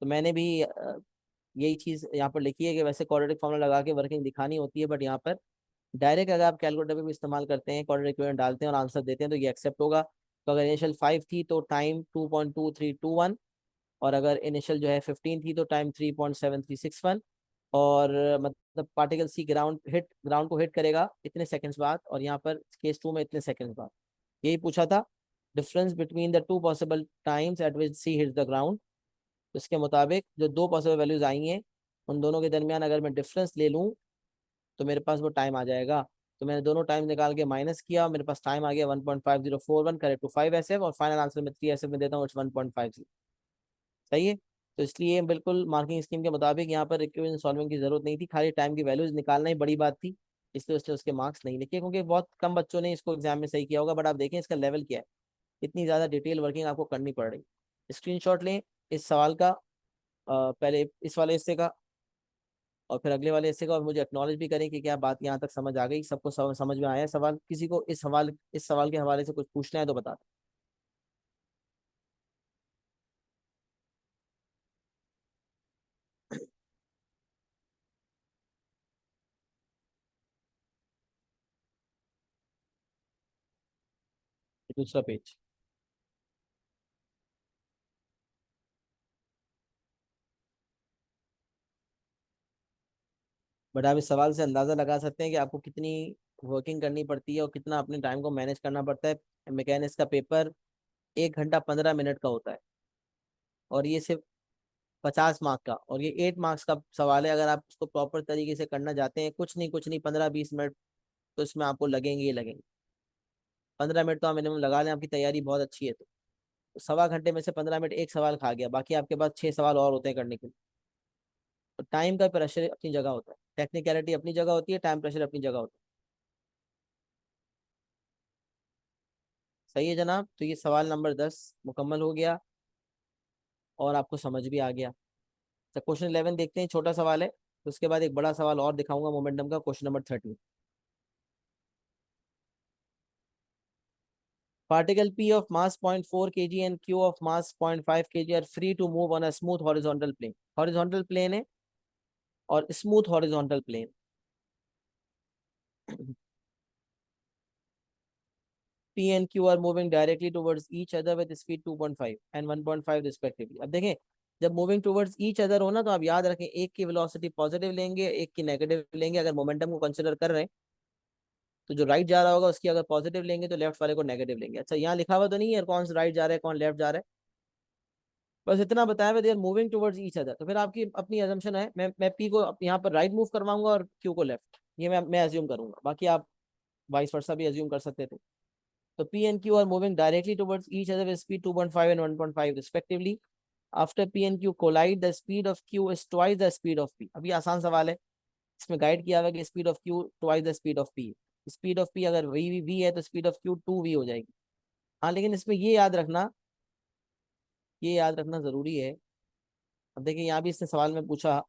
तो मैंने भी यही चीज़ यहाँ पर लिखी है कि वैसे क्वाड्रेटिक फॉर्मूला लगा के वर्किंग दिखानी होती है, बट यहाँ पर डायरेक्ट अगर आप कैलकुलेटर पे भी इस्तेमाल करते हैं, क्वाड्रेटिक इक्वेशन डालते हैं और आंसर देते हैं तो ये एक्सेप्ट होगा। तो अगर इनिशियल 5 थी तो टाइम 2.2321, और अगर इनिशियल जो है 15 थी तो टाइम 3.7361, और मतलब पार्टिकल सी ग्राउंड को हिट करेगा इतने सेकंड्स बाद, और यहाँ पर केस 2 में इतने सेकंड्स बाद। यही पूछा था, difference between the two possible times at which C hits the ground. इसके मुताबिक जो दो पॉसिबल वैल्यूज आई हैं, उन दोनों के दरमियान अगर मैं डिफरेंस ले लूँ तो मेरे पास वो टाइम आ जाएगा। तो मैंने दोनों टाइम निकाल के माइनस किया, मेरे पास टाइम आ गया 1.5041, करेक्ट टू 5 SF, और फाइनल आंसर में 3 SF में देता हूँ, इट्स 1.50। सही है। तो इसलिए बिल्कुल मार्किंग स्कीम के मुताबिक यहाँ पर इक्वेशन सॉल्विंग की जरूरत नहीं थी, खाली टाइम की वैल्यूज निकालना ही बड़ी बात थी। इसलिए उसने उसके मार्क्स नहीं लिखे, क्योंकि बहुत कम बच्चों ने इसको एग्जाम में सही किया होगा। बट आप देखें इसका लेवल क्या है, इतनी ज़्यादा डिटेल वर्किंग आपको करनी पड़ रही। स्क्रीनशॉट लें इस सवाल का, पहले इस वाले हिस्से का और फिर अगले वाले हिस्से का, और मुझे एक्नॉलेज भी करें कि क्या बात यहाँ तक समझ आ गई, सबको समझ में आया सवाल। किसी को इस सवाल के हवाले से कुछ पूछना है तो बता दें। दूसरा पेज। बट आप इस सवाल से अंदाजा लगा सकते हैं कि आपको कितनी वर्किंग करनी पड़ती है और कितना अपने टाइम को मैनेज करना पड़ता है। मैकेनिक्स का पेपर 1 घंटा 15 मिनट का होता है, और ये सिर्फ 50 मार्क का, और ये 8 मार्क्स का सवाल है। अगर आप उसको प्रॉपर तरीके से करना चाहते हैं, कुछ नहीं 15-20 मिनट तो इसमें आपको लगेंगे ही लगेंगे। 15 मिनट तो आप मिनिमम लगा लें, आपकी तैयारी बहुत अच्छी है तो 1.25 घंटे में से 15 मिनट एक सवाल खा गया, बाकी आपके पास 6 सवाल और होते हैं करने के लिए। तो टाइम का प्रेशर अपनी जगह होता है, टेक्निकलिटी अपनी जगह होती है, टाइम प्रेशर अपनी जगह होता है। सही है जनाब। तो ये सवाल नंबर 10 मुकम्मल हो गया और आपको समझ भी आ गया। तो क्वेश्चन 11 देखते हैं, छोटा सवाल है, तो उसके बाद एक बड़ा सवाल और दिखाऊंगा मोमेंटम का, question number 30। Particle P of mass 0.4 kg and Q of mass 0.5 kg are free to move on a smooth horizontal plane. Horizontal plane है और smooth horizontal plane. P and Q are moving directly towards each other with speed 2.5 and 1.5 respectively. अब देखें, जब moving towards each other हो ना, तो आप याद रखें एक की वेलोसिटी पॉजिटिव लेंगे, एक की नेगेटिव लेंगे। अगर मोमेंटम को कंसिडर कर रहे हैं तो जो राइट जा रहा होगा उसकी अगर पॉजिटिव लेंगे तो लेफ्ट वाले को नेगेटिव लेंगे। अच्छा, यहाँ लिखा हुआ तो नहीं है कौन सा राइट जा रहा है कौन लेफ्ट जा रहा है, बस इतना बताया हुआ, they are moving towards each other. तो फिर आपकी अपनी अजम्पशन है, मैं पी को यहाँ पर राइट मूव करवाऊंगा और क्यू को लेफ्ट, ये मैं एज्यूम करूंगा, बाकी आप वाइस वर्सा भी एज्यूम कर सकते थे। तो P and Q are moving directly towards each other with speed 2.5 and 1.5 respectively. After P and Q collide the speed of Q is twice the speed of P. अभी आसान सवाल है, इसमें गाइड किया हुआ कि speed of Q twice the speed of P. Speed of P अगर V है तो स्पीड ऑफ क्यू 2v हो जाएगी। हाँ, लेकिन इसमें ये याद रखना जरूरी है। अब देखिए यहाँ भी इसने सवाल में पूछा,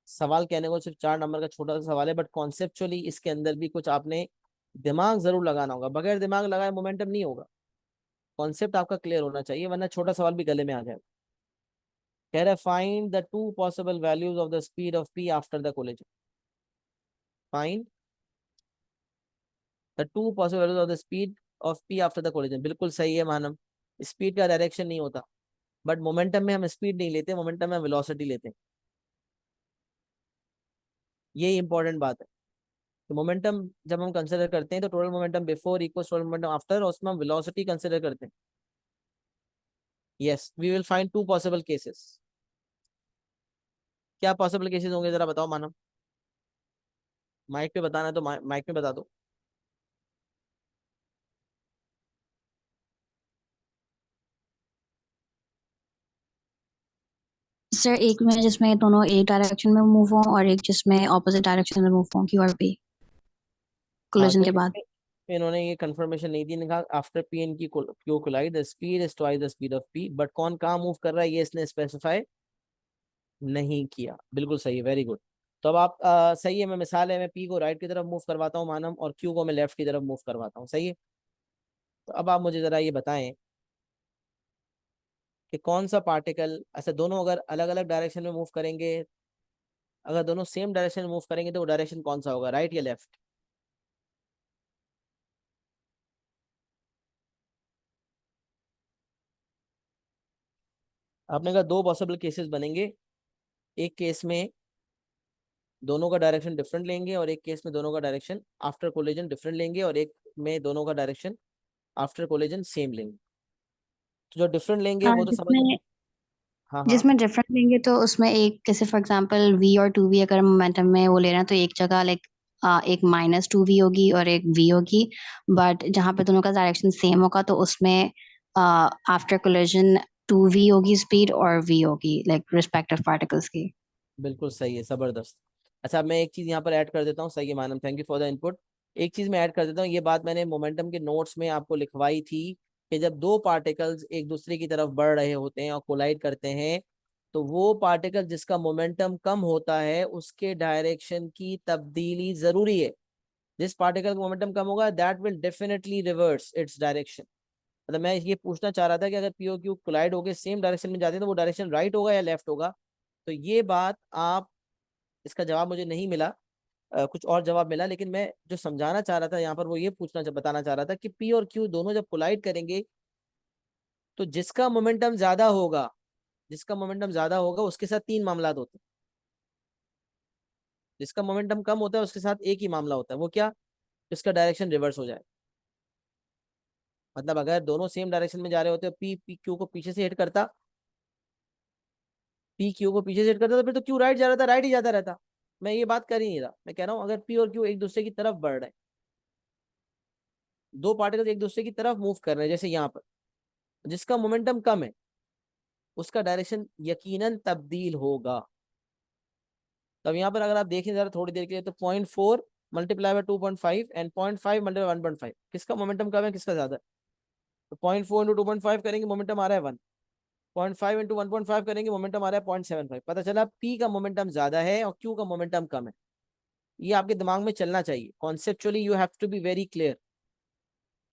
सवाल कहने को सिर्फ 4 नंबर का छोटा सा सवाल है, बट कॉन्सेप्चुअली इसके अंदर भी कुछ आपने दिमाग जरूर लगाना होगा, बगैर दिमाग लगाए मोमेंटम नहीं होगा। कॉन्सेप्ट आपका क्लियर होना चाहिए, वरना छोटा सवाल भी गले में आ जाए। कह रहा है find the two possible values of the speed of P after the collision. Find the two possible values of the speed of P after the collision. बिल्कुल सही है मानम, स्पीड का डायरेक्शन नहीं होता, बट मोमेंटम में हम स्पीड नहीं लेते, मोमेंटम में हम वेलोसिटी लेते हैं। ये इंपॉर्टेंट बात है। तो मोमेंटम जब हम कंसिडर करते हैं तो total momentum before equal total momentum after, और उसमें हम वेलोसिटी कंसिडर करते हैं। Yes, we will find two possible cases. क्या पॉसिबल केसेस होंगे जरा बताओ मानव, माइक पे बताना है तो माइक पे बता दो। सर एक में जिसमें दोनों एक डायरेक्शन में मूव हों और एक जिसमें ऑपोजिट डायरेक्शन में मूव हों, क्यू और पी हाँ, कोलिजन तो के बाद। इसमें इन्होंने ये कंफर्मेशन नहीं दी, इन्होंने कहा आफ्टर पी एन की Q collide the speed is twice the speed of P, but कौन कहाँ मूव कर रहा है ये इसने स्पेसिफाई नहीं किया। बिल्कुल सही है, वेरी गुड। तो अब आप सही है, मैं मिसाल है, मैं पी को राइट की तरफ मूव करवाता हूँ मानम, और क्यू को मैं लेफ्ट की तरफ मूव करवाता हूँ, सही है। तो अब आप मुझे जरा ये बताएं कि कौन सा पार्टिकल, ऐसे दोनों अगर अलग अलग डायरेक्शन में मूव करेंगे, अगर दोनों सेम डायरेक्शन में मूव करेंगे तो वो डायरेक्शन कौन सा होगा, राइट या लेफ्ट? आपने कहा दो पॉसिबल केसेस बनेंगे, एक केस में दोनों का डायरेक्शन डिफरेंट लेंगे, और एक केस में दोनों का डायरेक्शन आफ्टर कोलिजन डिफरेंट लेंगे, और एक में दोनों का डायरेक्शन आफ्टर कोलिजन सेम लेंगे। तो जो डिफरेंट लेंगे हाँ, वो तो समझ, जिसमें हाँ हाँ, जिसमें डिफरेंट लेंगे तो उसमें एक जैसे फॉर एग्जांपल वी और टू वी अगर मोमेंटम में वो ले रहे हैं तो एक जगह लाइक एक -2v होगी और एक v होगी। बट जहाँ पे दोनों का डायरेक्शन सेम होगा तो उसमें आफ्टर कोलिजन 2v होगी स्पीड और v होगी लाइक रिस्पेक्टिव पार्टिकल्स की। बिल्कुल सही है, जबरदस्त। अच्छा, अब मैं एक चीज यहाँ पर ऐड कर देता हूँ, सही है मानम, thank you for the input. एक चीज मैं ऐड कर देता हूँ, ये बात मैंने मोमेंटम के नोट्स में आपको लिखवाई थी कि जब दो पार्टिकल्स एक दूसरे की तरफ बढ़ रहे होते हैं और कोलाइड करते हैं, तो वो पार्टिकल जिसका मोमेंटम कम होता है उसके डायरेक्शन की तब्दीली जरूरी है। जिस पार्टिकल का मोमेंटम कम होगा that will definitely reverse its direction. मतलब मैं ये पूछना चाह रहा था कि अगर पीओ क्यू कोलाइड होकर सेम डायरेक्शन में जाते हैं तो वो डायरेक्शन राइट होगा या लेफ्ट होगा। तो ये बात आप, इसका जवाब मुझे नहीं मिला, कुछ और जवाब मिला, लेकिन मैं जो समझाना चाह रहा था यहाँ पर वो ये बताना चाह रहा था कि पी और क्यू दोनों जब कोलाइड करेंगे तो जिसका मोमेंटम ज्यादा होगा उसके साथ तीन मामला होते हैं। जिसका मोमेंटम कम होता है उसके साथ एक ही मामला होता है, वो क्या, इसका डायरेक्शन रिवर्स हो जाए। मतलब अगर दोनों सेम डायरेक्शन में जा रहे होते, पी क्यू को पीछे से हिट करता, पी क्यू को पीछे से हिट करता तो फिर तो क्यू राइट जा रहा था, राइट ही जाता रहता। मैं ये बात कर ही नहीं रहा, मैं कह रहा हूँ अगर पी और क्यू एक दूसरे की तरफ बढ़ रहे हैं, दो पार्टिकल्स एक दूसरे की तरफ मूव कर रहे हैं जैसे यहाँ पर, जिसका मोमेंटम कम है उसका डायरेक्शन यकीनन तब्दील होगा। तब यहाँ पर अगर आप देखें जरा थोड़ी देर के लिए, तो 0.4 मल्टीप्लाई बाय 2.5 एंड 0.5 मल्टीप्लाई 1.5, किसका मोमेंटम कम है किसका ज्यादा है? तो 0.4 इंटू 2.5 करेंगे, मोमेंटम आ रहा है 1। 0.5 इंटू 1.5 करेंगे, मोमेंटम आ रहा है 0.75। पता चला P का मोमेंटम ज्यादा है और Q का मोमेंटम कम है। ये आपके दिमाग में चलना चाहिए। Conceptually you have to be very clear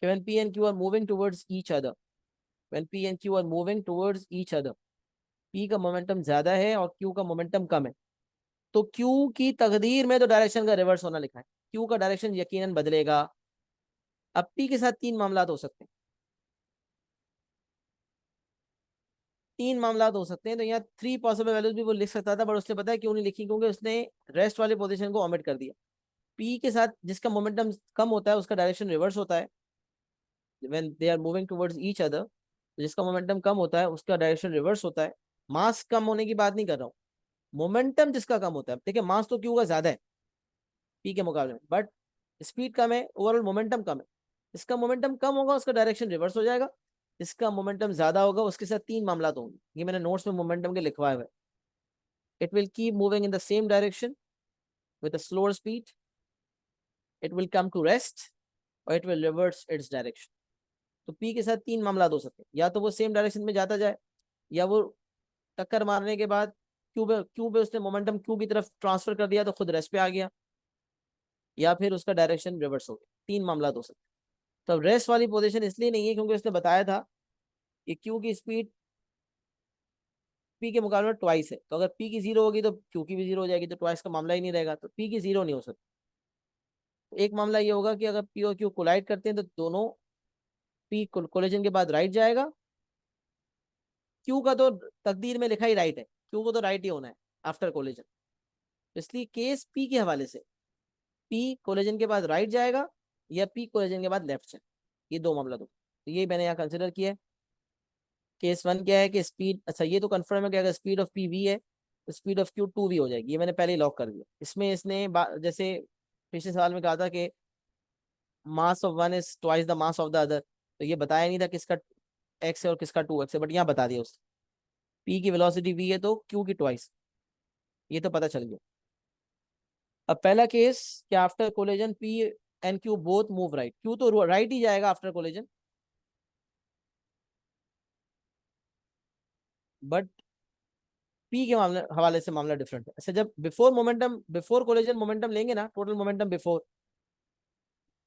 when P and Q are moving towards each other, when P and Q are moving towards each other, P का मोमेंटम ज्यादा है और Q का मोमेंटम कम है, तो Q की तकदीर में तो डायरेक्शन का रिवर्स होना लिखा है। Q का डायरेक्शन यकीनन बदलेगा। अब P के साथ तीन मामला हो सकते हैं, तीन मामला हो सकते हैं। तो यहाँ 3 पॉसिबल वैल्यूज भी वो लिख सकता था, बट उसने पता है क्यों नहीं लिखी, क्योंकि उसने रेस्ट वाले पोजीशन को ओमिट कर दिया। P के साथ जिसका मोमेंटम कम होता है उसका डायरेक्शन रिवर्स होता है when they are moving towards each other. जिसका मोमेंटम कम होता है उसका डायरेक्शन रिवर्स होता है। मास कम होने की बात नहीं कर रहा हूँ, मोमेंटम जिसका कम होता है। देखिए मास तो क्यू का ज्यादा है P के मुकाबले में, बट स्पीड कम है, ओवरऑल मोमेंटम कम है। इसका मोमेंटम कम होगा उसका डायरेक्शन रिवर्स हो जाएगा, इसका मोमेंटम ज्यादा होगा उसके साथ तीन मामला तो होंगे। ये मैंने नोट्स में मोमेंटम के लिखवाए हुए। It will keep moving in the same direction with a slower speed, it will come to rest, or it will reverse its direction। तो P के साथ तीन मामला हो सकते हैं, या तो वो सेम डायरेक्शन में जाता जाए, या वो टक्कर मारने के बाद क्यू पे उसने मोमेंटम क्यू की तरफ ट्रांसफर कर दिया तो खुद रेस्ट पे आ गया, या फिर उसका डायरेक्शन रिवर्स हो गया। तीन मामला हो सकते हैं। तो अब रेस्ट वाली पोजीशन इसलिए नहीं है क्योंकि उसने बताया था कि क्यू की स्पीड P के मुकाबले में ट्वाइस है, तो अगर P की जीरो होगी तो क्यू की भी जीरो हो जाएगी, तो ट्वाइस का मामला ही नहीं रहेगा, तो P की जीरो नहीं हो सकती। एक मामला ये होगा कि अगर P और Q कोलाइड करते हैं तो दोनों P कोलिजन के बाद राइट जाएगा। Q का तो तकदीर में लिखा ही राइट है, Q को तो राइट ही होना है आफ्टर कोलिजन। इसलिए केस P के हवाले से P कोलिजन के बाद राइट जाएगा या P कोलिजन के बाद लेफ्ट जाएगा, ये दो मामला दो। तो ये मैंने यहाँ कंसिडर किया है। केस वन क्या है कि स्पीड, अच्छा ये तो कंफर्म है कि अगर स्पीड ऑफ P v है तो स्पीड ऑफ Q 2v हो जाएगी। ये मैंने पहले ही लॉक कर दिया। इसमें इसने जैसे पिछले सवाल में कहा था कि मास of one is twice the mass of the other, तो ये बताया नहीं था किसका x है और किसका 2x है, बट यहाँ बता दिया उसने। P की वेलोसिटी v है तो Q की ट्वाइस, ये तो पता चल गया। अब पहला केस कि after collision P and Q both move right, Q तो राइट ही जाएगा आफ्टर कोलिजन, बट P के मामले हवाले से मामला डिफरेंट है। अच्छा जब बिफोर कोलिजन मोमेंटम लेंगे ना, टोटल मोमेंटम बिफोर,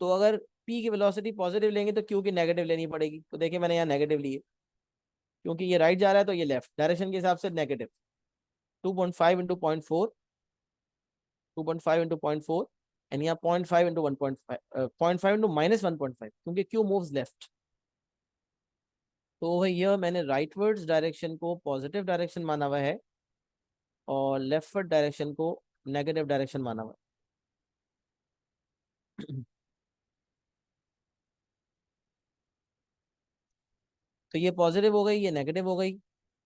तो अगर P की वेलोसिटी पॉजिटिव लेंगे तो Q की नेगेटिव लेनी पड़ेगी। तो देखिए मैंने यहाँ नेगेटिव ली है, क्योंकि ये राइट जा रहा है तो ये लेफ्ट, डायरेक्शन के हिसाब से नेगेटिव। 2.5 इंटू 0.4, 2.5 इंटू 0.4, एंड यहाँ 0.5 इंटू 1.5, 0.5 इंटू -1.5, क्योंकि Q मूव्स लेफ्ट। तो यह मैंने राइटवर्ड्स डायरेक्शन को पॉजिटिव डायरेक्शन माना हुआ है और लेफ्टवर्ड डायरेक्शन को नेगेटिव डायरेक्शन माना हुआ है। तो ये पॉजिटिव हो गई, ये नेगेटिव हो गई।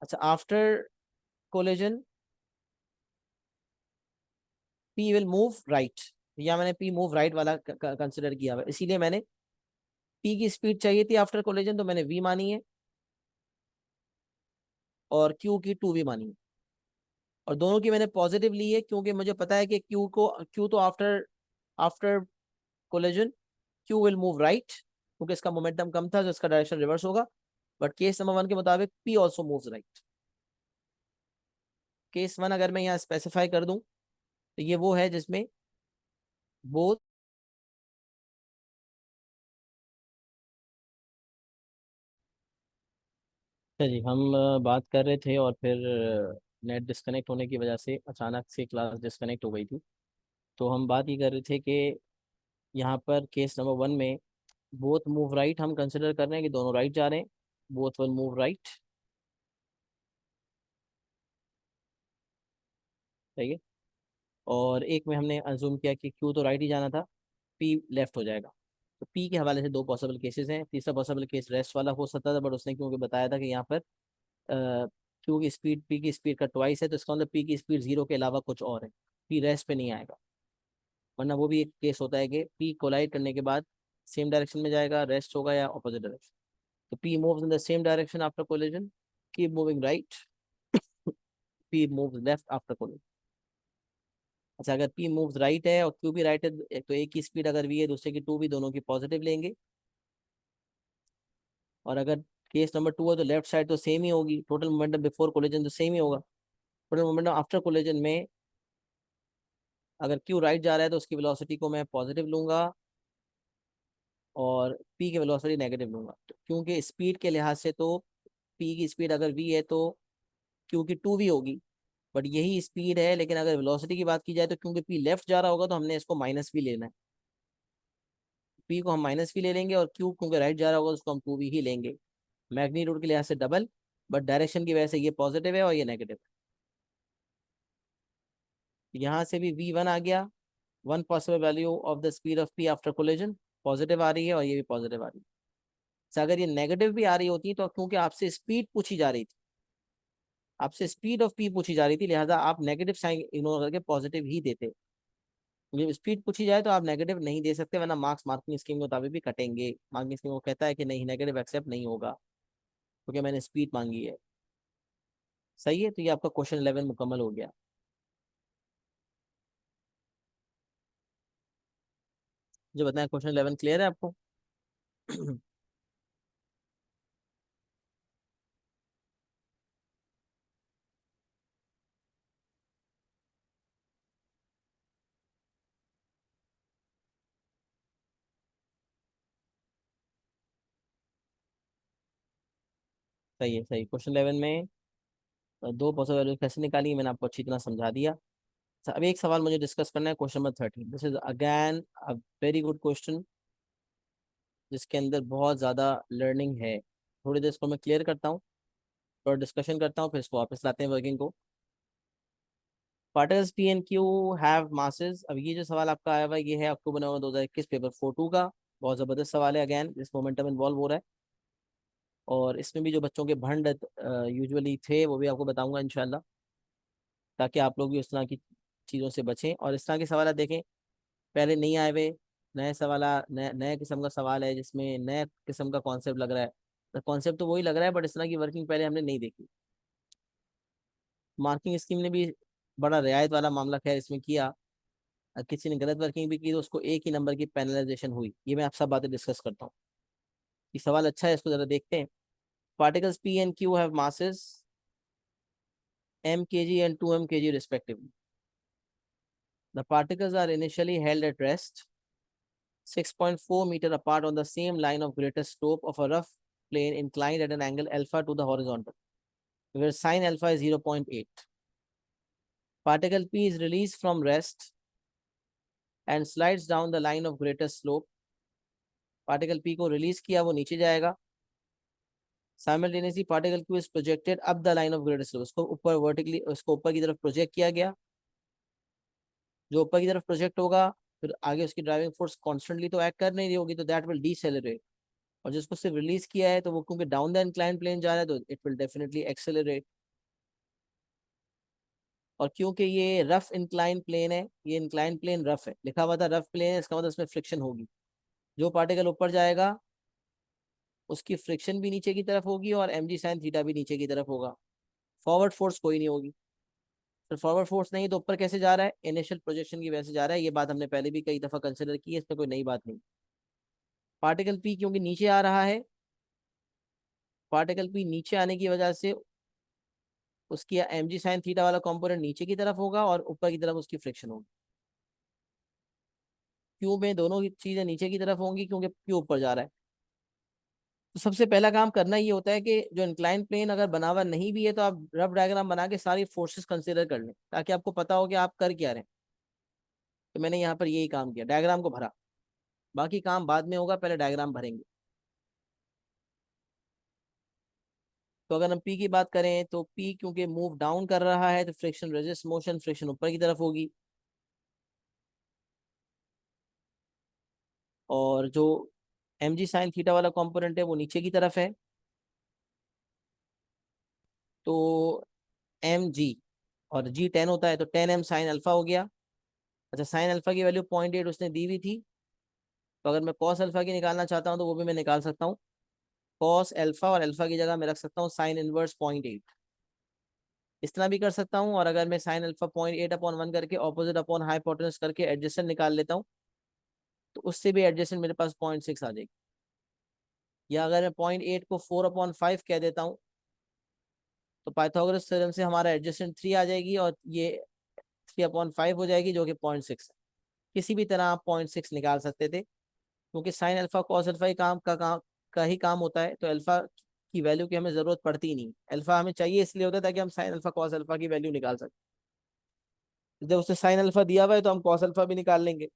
अच्छा after collision P will move right, या मैंने P मूव राइट वाला कंसिडर किया हुआ है, इसीलिए मैंने P की स्पीड चाहिए थी आफ्टर कोलिजन तो मैंने V मानी है और Q की 2v मानी है। और दोनों की मैंने पॉजिटिव ली है क्योंकि मुझे पता है कि Q तो after after collision Q will move right, क्योंकि इसका मोमेंटम कम था तो इसका डायरेक्शन रिवर्स होगा। बट केस नंबर 1 के मुताबिक P also moves right. Case 1 अगर मैं यहाँ स्पेसिफाई कर दूं तो ये वो है जिसमें बोथ जी हम बात कर रहे थे और फिर नेट डिस्कनेक्ट होने की वजह से अचानक से क्लास डिस्कनेक्ट हो गई थी। तो हम बात ये कर रहे थे कि यहाँ पर केस नंबर 1 में बोथ मूव राइट हम कंसिडर कर रहे हैं कि दोनों राइट जा रहे हैं, बोथ विल मूव राइट, सही है। और एक में हमने अज्यूम किया कि क्यू तो राइट ही जाना था, पी लेफ्ट हो जाएगा। तो पी के हवाले से दो पॉसिबल केसेस हैं। तीसरा पॉसिबल केस रेस्ट वाला हो सकता था, बट उसने क्योंकि बताया था कि यहाँ पर क्यू की स्पीड पी की स्पीड का ट्वाइस है, तो इसका मतलब पी की स्पीड जीरो के अलावा कुछ और है, पी रेस्ट पे नहीं आएगा। वरना वो भी एक केस होता है कि पी कोलाइड करने के बाद सेम डायरेक्शन में जाएगा, रेस्ट होगा या ऑपोजिट डायरेक्शन। तो P moves in the same direction after collision, keep moving right, P moves left after collision. अच्छा अगर पी मूव्स राइट है और क्यू भी राइट है, तो एक की स्पीड अगर वी है दूसरे की टू भी, दोनों की पॉजिटिव लेंगे। और अगर केस नंबर 2 है तो लेफ्ट साइड तो सेम ही होगी, टोटल मोमेंटम बिफोर कोलिजन तो सेम ही होगा। टोटल मोमेंटम आफ्टर कोलिजन में अगर क्यू राइट जा रहा है तो उसकी वेलोसिटी को मैं पॉजिटिव लूंगा और पी की वेलोसिटी नेगेटिव लूंगा। तो क्योंकि स्पीड के लिहाज से तो पी की स्पीड अगर वी है तो क्यू की 2v होगी, बट यही स्पीड है। लेकिन अगर वेलोसिटी की बात की जाए तो क्योंकि पी लेफ्ट जा रहा होगा तो हमने इसको माइनस वी लेना है। पी को हम माइनस वी ले लेंगे और क्यू क्योंकि राइट जा रहा होगा उसको हम 2v ही लेंगे। मैग्नीट्यूड के लिहाज से डबल, बट डायरेक्शन की वजह से ये पॉजिटिव है और ये नेगेटिव है। यहाँ से भी v1 आ गया, one possible value of the speed of P after collision positive आ रही है और ये भी पॉजिटिव आ रही है। तो अगर ये नेगेटिव भी आ रही होती तो क्योंकि आपसे स्पीड पूछी जा रही थी, आपसे स्पीड ऑफ पी पूछी जा रही थी, लिहाजा आप नेगेटिव साइन इग्नोर करके पॉजिटिव ही देते। जब स्पीड पूछी जाए तो आप नेगेटिव नहीं दे सकते, वरना मार्क्स मार्किंग स्कीम के मुताबिक भी कटेंगे। मार्किंग स्कीम को कहता है कि नहीं, नेगेटिव एक्सेप्ट नहीं होगा क्योंकि मैंने स्पीड मांगी है। सही है, तो ये आपका क्वेश्चन 11 मुकम्मल हो गया। जो बताएं क्वेश्चन 11 क्लियर है आपको? सही है, सही। क्वेश्चन 11 में दो पॉसिबल वैल्यू कैसे निकाली मैंने आपको अच्छी तरह समझा दिया। अच्छा, अब एक सवाल मुझे डिस्कस करना है, question number 13। This is again a very good question जिसके अंदर बहुत ज़्यादा लर्निंग है। थोड़ी देर इसको मैं क्लियर करता हूँ और डिस्कशन करता हूँ, फिर इसको वापस लाते हैं वर्किंग को। Particles P and Q have masses. अब ये जो सवाल आपका आया हुआ है ये है अक्टूबर नवंबर 2021 पेपर 4-2 का। बहुत ज़बरदस्त सवाल है, अगैन इस मोमेंटम इन्वॉल्व हो रहा है। और इसमें भी जो बच्चों के भंड यूजुअली थे वो भी आपको बताऊंगा इंशाल्लाह, ताकि आप लोग भी उस तरह की चीज़ों से बचें और इस तरह के सवाल देखें। पहले नहीं आए हुए नए सवाल, नए नए किस्म का सवाल है जिसमें नए किस्म का कॉन्सेप्ट लग रहा है। कॉन्सेप्ट तो वही लग रहा है बट इस तरह की वर्किंग पहले हमने नहीं देखी। मार्किंग स्कीम ने भी बड़ा रियायत वाला मामला खैर इसमें किया। किसी ने गलत वर्किंग भी की तो उसको एक ही नंबर की पेनलाइजेशन हुई। ये मैं आप सब बातें डिस्कस करता हूँ। ये सवाल अच्छा है, इसको जरा देखते हैं। Particles P and Q have masses m kg and 2m kg respectively. The particles are initially held at rest 6.4 meter apart on the same line of greatest slope of a rough plane inclined at an angle alpha to the horizontal, where sine alpha is 0.8. Particle P is released from rest and slides down the line of greatest slope. Particle P को release किया, वो नीचे जाएगा। Simultaneously particle Q is projected up the line of greatest slope. उसको ऊपर vertically, उसको ऊपर की तरफ प्रोजेक्ट किया गया। जो ऊपर की तरफ प्रोजेक्ट होगा फिर आगे उसकी ड्राइविंग फोर्स कॉन्स्टेंटली तो एक्ट कर नहीं रही होगी, तो दैट विल डीसेलरेट। और जिसको सिर्फ रिलीज किया है तो वो क्योंकि डाउन द इंक्लाइन प्लेन जा रहा है तो इट विल डेफिनेटली एक्सेलरेट। और क्योंकि ये रफ इंक्लाइन प्लेन है, ये इंक्लाइन प्लेन रफ है, लिखा हुआ था रफ प्लेन है, इसका मतलब इसमें फ्रिक्शन होगी। जो पार्टिकल ऊपर जाएगा उसकी फ्रिक्शन भी नीचे की तरफ होगी और mg sin थीटा भी नीचे की तरफ होगा। फॉरवर्ड फोर्स कोई नहीं होगी। तो फॉरवर्ड फोर्स नहीं तो ऊपर कैसे जा रहा है? इनिशियल प्रोजेक्शन की वजह से जा रहा है। ये बात हमने पहले भी कई दफा कंसिडर की है, इसमें कोई नई बात नहीं। पार्टिकल पी क्योंकि नीचे आ रहा है, पार्टिकल पी नीचे आने की वजह से उसकी mg sin थीटा वाला कंपोनेंट नीचे की तरफ होगा और ऊपर की तरफ उसकी फ्रिक्शन होगी। क्यू में दोनों ही चीजें नीचे की तरफ होंगी क्योंकि क्यू ऊपर जा रहा है। तो सबसे पहला काम करना ये होता है कि जो इंक्लाइन प्लेन अगर बना हुआ नहीं भी है तो आप रफ डायग्राम बना के सारी फोर्सेस कंसिडर कर लें ताकि आपको पता हो कि आप कर क्या रहे हैं। तो मैंने यहाँ पर यही काम किया, डायग्राम को भरा। बाकी काम बाद में होगा, पहले डायग्राम भरेंगे। तो अगर हम पी की बात करें तो पी क्योंकि मूव डाउन कर रहा है तो फ्रिक्शन रेजिस्ट मोशन, फ्रिक्शन ऊपर की तरफ होगी। और जो mg sin थीटा वाला कंपोनेंट है वो नीचे की तरफ है। तो mg और g 10 होता है तो 10m sin अल्फा हो गया। अच्छा, साइन अल्फा की वैल्यू 0.8 उसने दी हुई थी, तो अगर मैं कॉस अल्फा की निकालना चाहता हूँ तो वो भी मैं निकाल सकता हूँ। कॉस अल्फा और अल्फा की जगह मैं रख सकता हूँ साइन इनवर्स 0.8। इस तरह भी कर सकता हूँ। और अगर मैं साइन अल्फा 0.8/1 करके ऑपोजिट अपॉन हाइपोटेन्यूज करके एडजेसेंट निकाल लेता हूँ तो उससे भी एडजेसेंट मेरे पास 0.6 आ जाएगी। या अगर मैं 0.8 को 4/5 कह देता हूँ तो पाइथागोरस थ्योरम से हमारा एडजेसेंट 3 आ जाएगी और ये 3/5 हो जाएगी जो कि 0.6 है। किसी भी तरह आप 0.6 निकाल सकते थे क्योंकि साइन अल्फा कॉस अल्फा ही का ही काम होता है, तो अल्फा की वैल्यू की हमें जरूरत पड़ती ही नहीं। अल्फा हमें चाहिए इसलिए होता है ताकि हम साइन अल्फा कॉस अल्फा की वैल्यू निकाल सकें। जब उसने साइन अल्फा दिया हुआ है तो हम कॉस अल्फा भी निकाल लेंगे।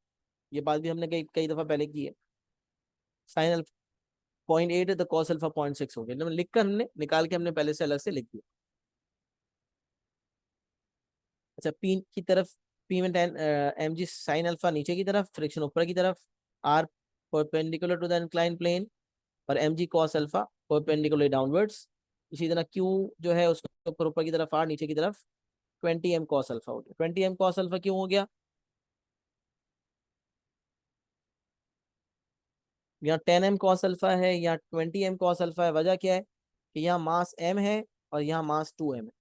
ये बात भी हमने कई कई दफा पहले की है। साइन अल्फा 0.8 है तो कॉस अल्फा 0.6 हो गया, मतलब लिख कर हमने निकाल के हमने पहले से अलग से लिख दिया। अच्छा, पी की तरफ, पी में ten M G sine alpha नीचे की तरफ, फ्रिक्शन ऊपर की तरफ, R perpendicular to the incline plane, और M G cos alpha perpendicular downwards. इसी तरह क्यू जो है उसके ऊपर की तरफ, आर नीचे की तरफ 20 m कॉस अल्फा हो गया। 20 m कॉस अल्फा क्यों हो गया? यहाँ 10 m कॉस अल्फा है, यहाँ 20 m कॉस अल्फा है। वजह क्या है कि यहाँ मास m है और यहाँ मास 2m है।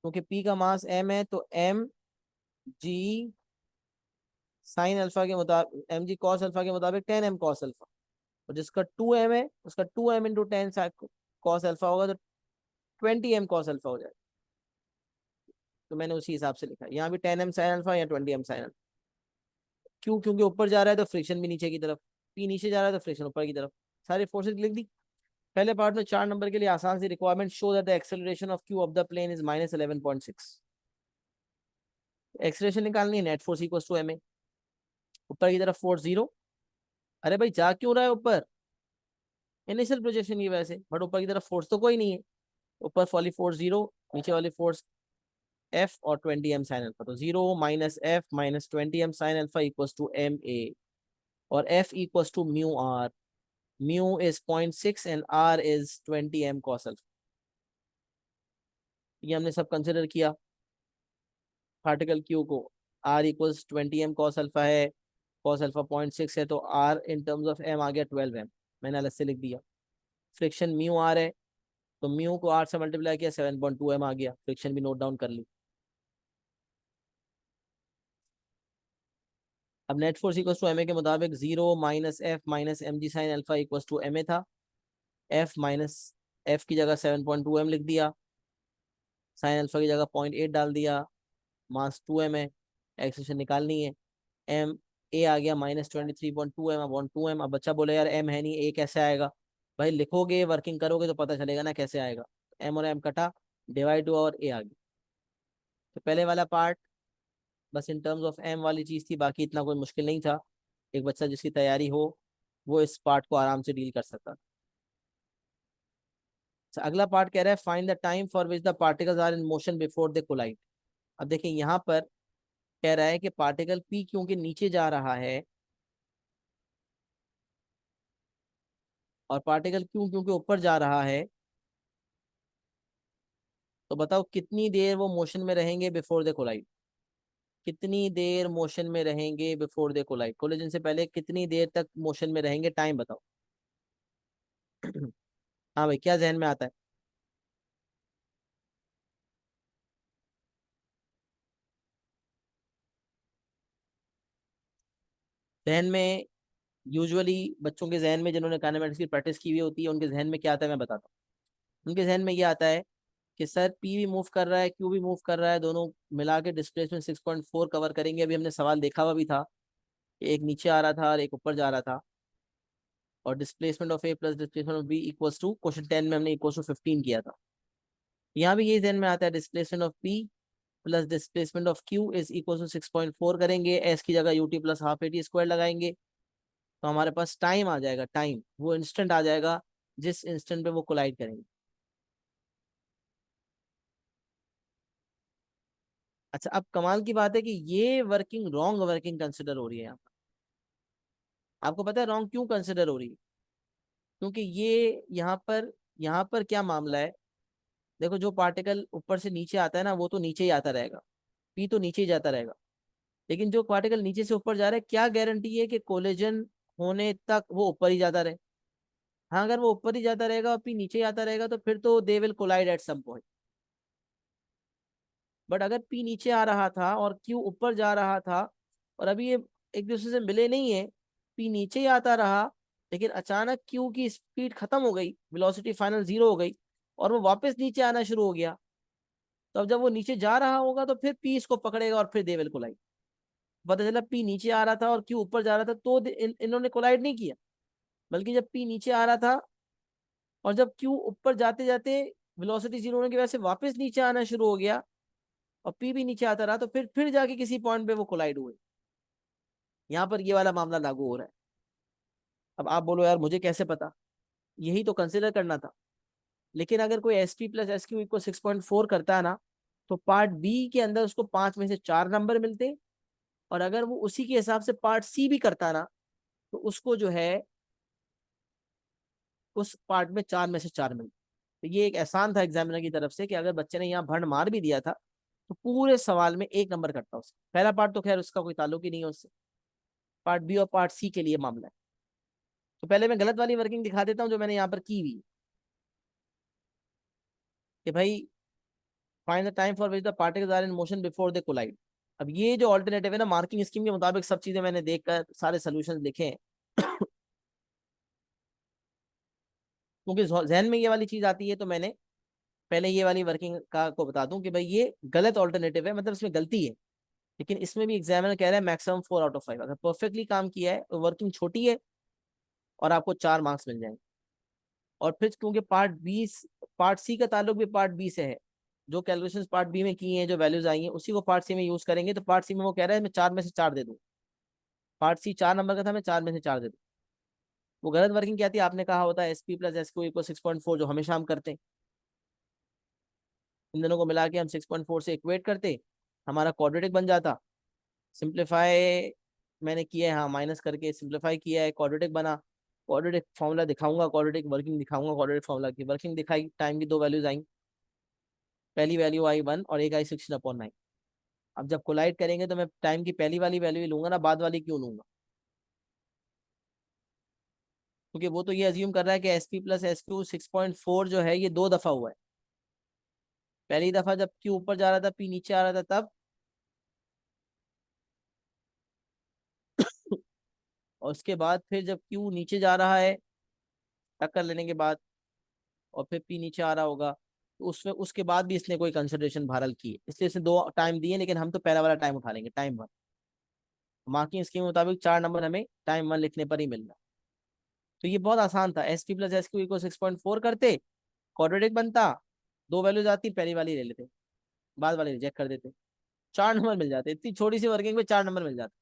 क्योंकि p का मास m है तो m जी साइन अल्फा के मुताबिक, एम जी कॉस अल्फा के मुताबिक 10 m कॉस अल्फा, और जिसका 2m है उसका 2m इंटू 10 कॉस अल्फा होगा तो 20 m कॉस अल्फा हो जाएगा। तो मैंने उसी हिसाब से लिखा, यहाँ भी 10 m साइन अल्फा या 20 m साइन अल्फा। क्यों? क्योंकि ऊपर जा रहा है तो फ्रिक्शन भी नीचे की तरफ, पी नीचे जा रहा है तो फ्रिक्शन ऊपर की तरफ। सारी फोर्सेज लिख दी। पहले पार्ट में 4 नंबर के लिए आसान सी requirement, show that the acceleration of Q of the plane is -11.6। Acceleration निकालनी है, net force equals to M A. ऊपर की तरफ फोर्स 0। अरे भाई जा क्यों रहा है ऊपर? इनिशियल प्रोजेक्शन की वजह से, बट ऊपर की तरफ फोर्स तो कोई नहीं है। ऊपर वाली फोर्स 0, नीचे वाली फोर्स एफ और 20 m साइन अल्फा, तो 0 minus F minus 20 m sine alpha equals to M A, और F equals to mu R. Mu is 0.6 and R is 20 m cos alpha. ये हमने सब कंसिडर किया पार्टिकल क्यू को। R equals 20 m cos alpha है, cos alpha 0.6 है, तो R in terms of M आ गया 12 m। मैंने अलग से लिख दिया। फ्रिक्शन म्यू आर है तो म्यू को आर से मल्टीप्लाई किया, 7.2 m आ गया। फ्रिक्शन भी नोट डाउन कर ली। अब net force equals to M A के मुताबिक 0 minus F minus M G sine alpha equals to M A था। एफ माइनस एफ की जगह 7.2 m लिख दिया, साइन अल्फा की जगह 0.8 डाल दिया, मास 2 m है, एक्सेशन निकालनी है। एम ए आ गया -23.2 m अपॉन 2 m। अब बच्चा बोले यार एम है नहीं, ए कैसे आएगा? भाई लिखोगे, वर्किंग करोगे तो पता चलेगा ना कैसे आएगा। एम और एम कटा, डिवाइड हुआ और ए आ गया। तो पहले वाला पार्ट बस इन टर्म्स ऑफ एम वाली चीज थी, बाकी इतना कोई मुश्किल नहीं था। एक बच्चा जिसकी तैयारी हो वो इस पार्ट को आराम से डील कर सकता। अच्छा, अगला पार्ट कह रहा है find the time for which the particles are in motion before they collide. अब देखिए यहाँ पर कह रहा है कि पार्टिकल पी क्योंकि नीचे जा रहा है और पार्टिकल क्यू क्योंकि ऊपर जा रहा है, तो बताओ कितनी देर वो मोशन में रहेंगे बिफोर दे कोलाइड। कितनी देर मोशन में रहेंगे बिफोर दे कोलाइड, कोलिजन से पहले कितनी देर तक मोशन में रहेंगे, टाइम बताओ। हाँ भाई, क्या जहन में आता है? जहन में यूजुअली बच्चों के जहन में जिन्होंने काइनेमेटिक्स की प्रैक्टिस की हुई होती है उनके जहन में क्या आता है मैं बताता हूँ। उनके जहन में ये आता है कि सर पी भी मूव कर रहा है, क्यू भी मूव कर रहा है, दोनों मिला के डिस्प्लेसमेंट 6.4 कवर करेंगे। अभी हमने सवाल देखा हुआ भी था, एक नीचे आ रहा था और एक ऊपर जा रहा था। और displacement of A plus displacement of B equals to, question 10 में हमने इक्वल्स टू 15 किया था। यहाँ भी यही जहन में आता है, displacement of P plus displacement of Q is equal to 6.4 करेंगे, एस की जगह UT plus half AT square लगाएंगे, तो हमारे पास टाइम आ जाएगा। टाइम वो इंस्टेंट आ जाएगा जिस इंस्टेंट पे वो कोलाइड करेंगे। अच्छा, अब कमाल की बात है कि ये वर्किंग रॉन्ग वर्किंग कंसिडर हो रही है यहाँ पर। आपको पता है रॉन्ग क्यों कंसिडर हो रही है? क्योंकि ये यहाँ पर क्या मामला है, देखो जो पार्टिकल ऊपर से नीचे आता है ना वो तो नीचे ही आता रहेगा, पी तो नीचे ही जाता रहेगा। लेकिन जो पार्टिकल नीचे से ऊपर जा रहा है, क्या गारंटी है कि कोलिजन होने तक वो ऊपर ही जाता रहे? हाँ, अगर वो ऊपर ही जाता रहेगा और पी नीचे ही आता रहेगा तो फिर तो they will collide at some point. But अगर पी नीचे आ रहा था और क्यू ऊपर जा रहा था और अभी ये एक दूसरे से मिले नहीं है, पी नीचे ही आता रहा लेकिन अचानक क्यू की स्पीड खत्म हो गई, वेलोसिटी फाइनल 0 हो गई, और वो वापस नीचे आना शुरू हो गया। तो अब जब वो नीचे जा रहा होगा तो फिर पी इसको पकड़ेगा और फिर दे विल कोलाइड। पता चला पी नीचे आ रहा था और क्यू ऊपर जा रहा था, तो इन्होंने कोलाइड नहीं किया, बल्कि जब पी नीचे आ रहा था और जब क्यू ऊपर जाते जाते वेलोसिटी 0 होने की वजह से वापस नीचे आना शुरू हो गया और पी भी नीचे आता रहा, तो फिर जाके किसी पॉइंट पे वो कोलाइड हुए। यहाँ पर ये वाला मामला लागू हो रहा है। अब आप बोलो यार मुझे कैसे पता, यही तो कंसिडर करना था। लेकिन अगर कोई S P plus S Q equal 6.4 करता है ना, तो पार्ट बी के अंदर उसको 5 में से 4 नंबर मिलते हैं, और अगर वो उसी के हिसाब से पार्ट सी भी करता है ना, तो उसको जो है उस पार्ट में 4 में से 4 मिलते। तो ये एक एहसान था एग्जामिनर की तरफ से कि अगर बच्चे ने यहाँ भंड मार भी दिया था तो पूरे सवाल में 1 नंबर कटता उससे। पहला पार्ट तो खैर उसका कोई ताल्लुक ही नहीं है उससे, पार्ट बी और पार्ट सी के लिए मामला है। तो पहले मैं गलत वाली वर्किंग दिखा देता हूँ जो मैंने यहाँ पर की हुई है, कि भाई find the time for which the particles are in motion before they collide. अब ये जो ऑल्टरनेटिव है ना, मार्किंग स्कीम के मुताबिक सब चीजें मैंने देखकर सारे सोल्यूशन लिखे हैं क्योंकि जहन में ये वाली चीज आती है, तो मैंने पहले ये वाली वर्किंग का को बता दूं कि भाई ये गलत ऑल्टरनेटिव है, मतलब इसमें गलती है। लेकिन इसमें भी एग्जामिनर कह रहा है मैक्सिमम 4 आउट ऑफ 5, अगर परफेक्टली काम किया है तो वर्किंग छोटी है और आपको 4 मार्क्स मिल जाएंगे। और फिर क्योंकि पार्ट सी का ताल्लुक भी पार्ट बी से है, जो कैलकुलेशंस पार्ट बी में की हैं, जो वैल्यूज आई हैं, उसी को पार्ट सी में यूज करेंगे। तो पार्ट सी में वो कह रहा है मैं 4 में से 4 दे दूं, पार्ट सी 4 नंबर का था, मैं 4 में से 4 दे दूं। वो गलत वर्किंग क्या थी, आपने कहा होता है S P plus S Q equal 6.4, जो हमेशा हम करते हैं। इन दोनों को मिला के हम 6.4 से इक्वेट करते, हमारा क्वाड्रेटिक बन जाता। सिंप्लीफाई मैंने किया है, हाँ माइनस करके सिंप्लीफाई किया है, क्वाड्रेटिक बना। क्वाड्रेटिक फॉर्मूला दिखाऊंगा, क्वाड्रेटिक वर्किंग दिखाऊंगा, क्वाड्रेटिक फॉर्मूला की वर्किंग दिखाई, टाइम की 2 वैल्यूज आई। पहली वैल्यू आई 1 और एक आई 16/9। अब जब कोलाइड करेंगे तो मैं टाइम की पहली वाली वैल्यू ही लूंगा ना, बाद वाली क्यों लूंगा? क्योंकि वो तो ये अज्यूम कर रहा है कि S P plus S Q 6.4 जो है ये 2 दफा हुआ है। पहली दफा जब क्यू ऊपर जा रहा था पी नीचे आ रहा था तब, और उसके बाद फिर जब क्यू नीचे जा रहा है टक्कर लेने के बाद, और फिर पी नीचे आ रहा होगा, तो उसमें उसके बाद भी इसने कोई कंसिडरेशन बहरहाल की है, इसलिए इसने 2 टाइम दिए, लेकिन हम तो पहला वाला टाइम उठा लेंगे, टाइम 1। मार्किंग स्कीम के मुताबिक 4 नंबर हमें टाइम 1 लिखने पर ही मिल रहा है। तो ये बहुत आसान था, S P plus S Q equal 6.4 करते, क्वाड्रेटिक बनता, 2 वैल्यूज आती, पहली वाली ले लेते, बाद वाली रिजेक्ट कर देते, 4 नंबर मिल जाते। इतनी छोटी सी वर्किंग में 4 नंबर मिल जाते।